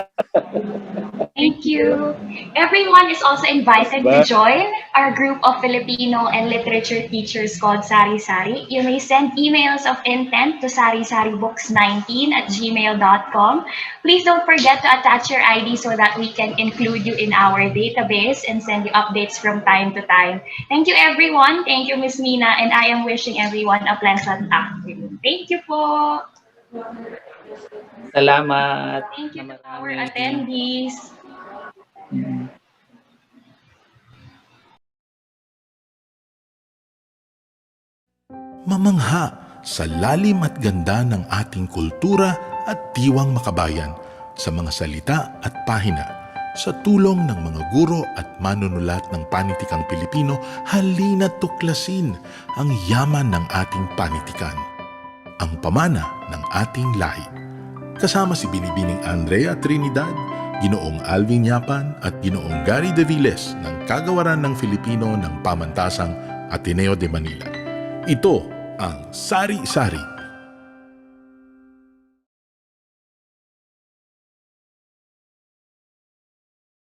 Thank you. Everyone is also invited to join our group of Filipino and literature teachers called Sari-Sari. You may send emails of intent to sarisaribooks19@gmail.com. Please don't forget to attach your ID so that we can include you in our database and send you updates from time to time. Thank you, everyone. Thank you, Miss Mina, and I am wishing everyone a pleasant afternoon. Thank you po. Salamat. Thank you na to our marami. attendees. Mamangha sa lalim at ganda ng ating kultura at diwang makabayan sa mga salita at pahina. Sa tulong ng mga guro at manunulat ng panitikang Pilipino, halina't tuklasin ang yaman ng ating panitikan, ang pamana ng ating lahi. Kasama si Binibining Andrea Trinidad, Ginoong Alvin Yapan at Ginoong Gary De Viles ng Kagawaran ng Filipino ng Pamantasang Ateneo de Manila. Ito ang Sari-Sari,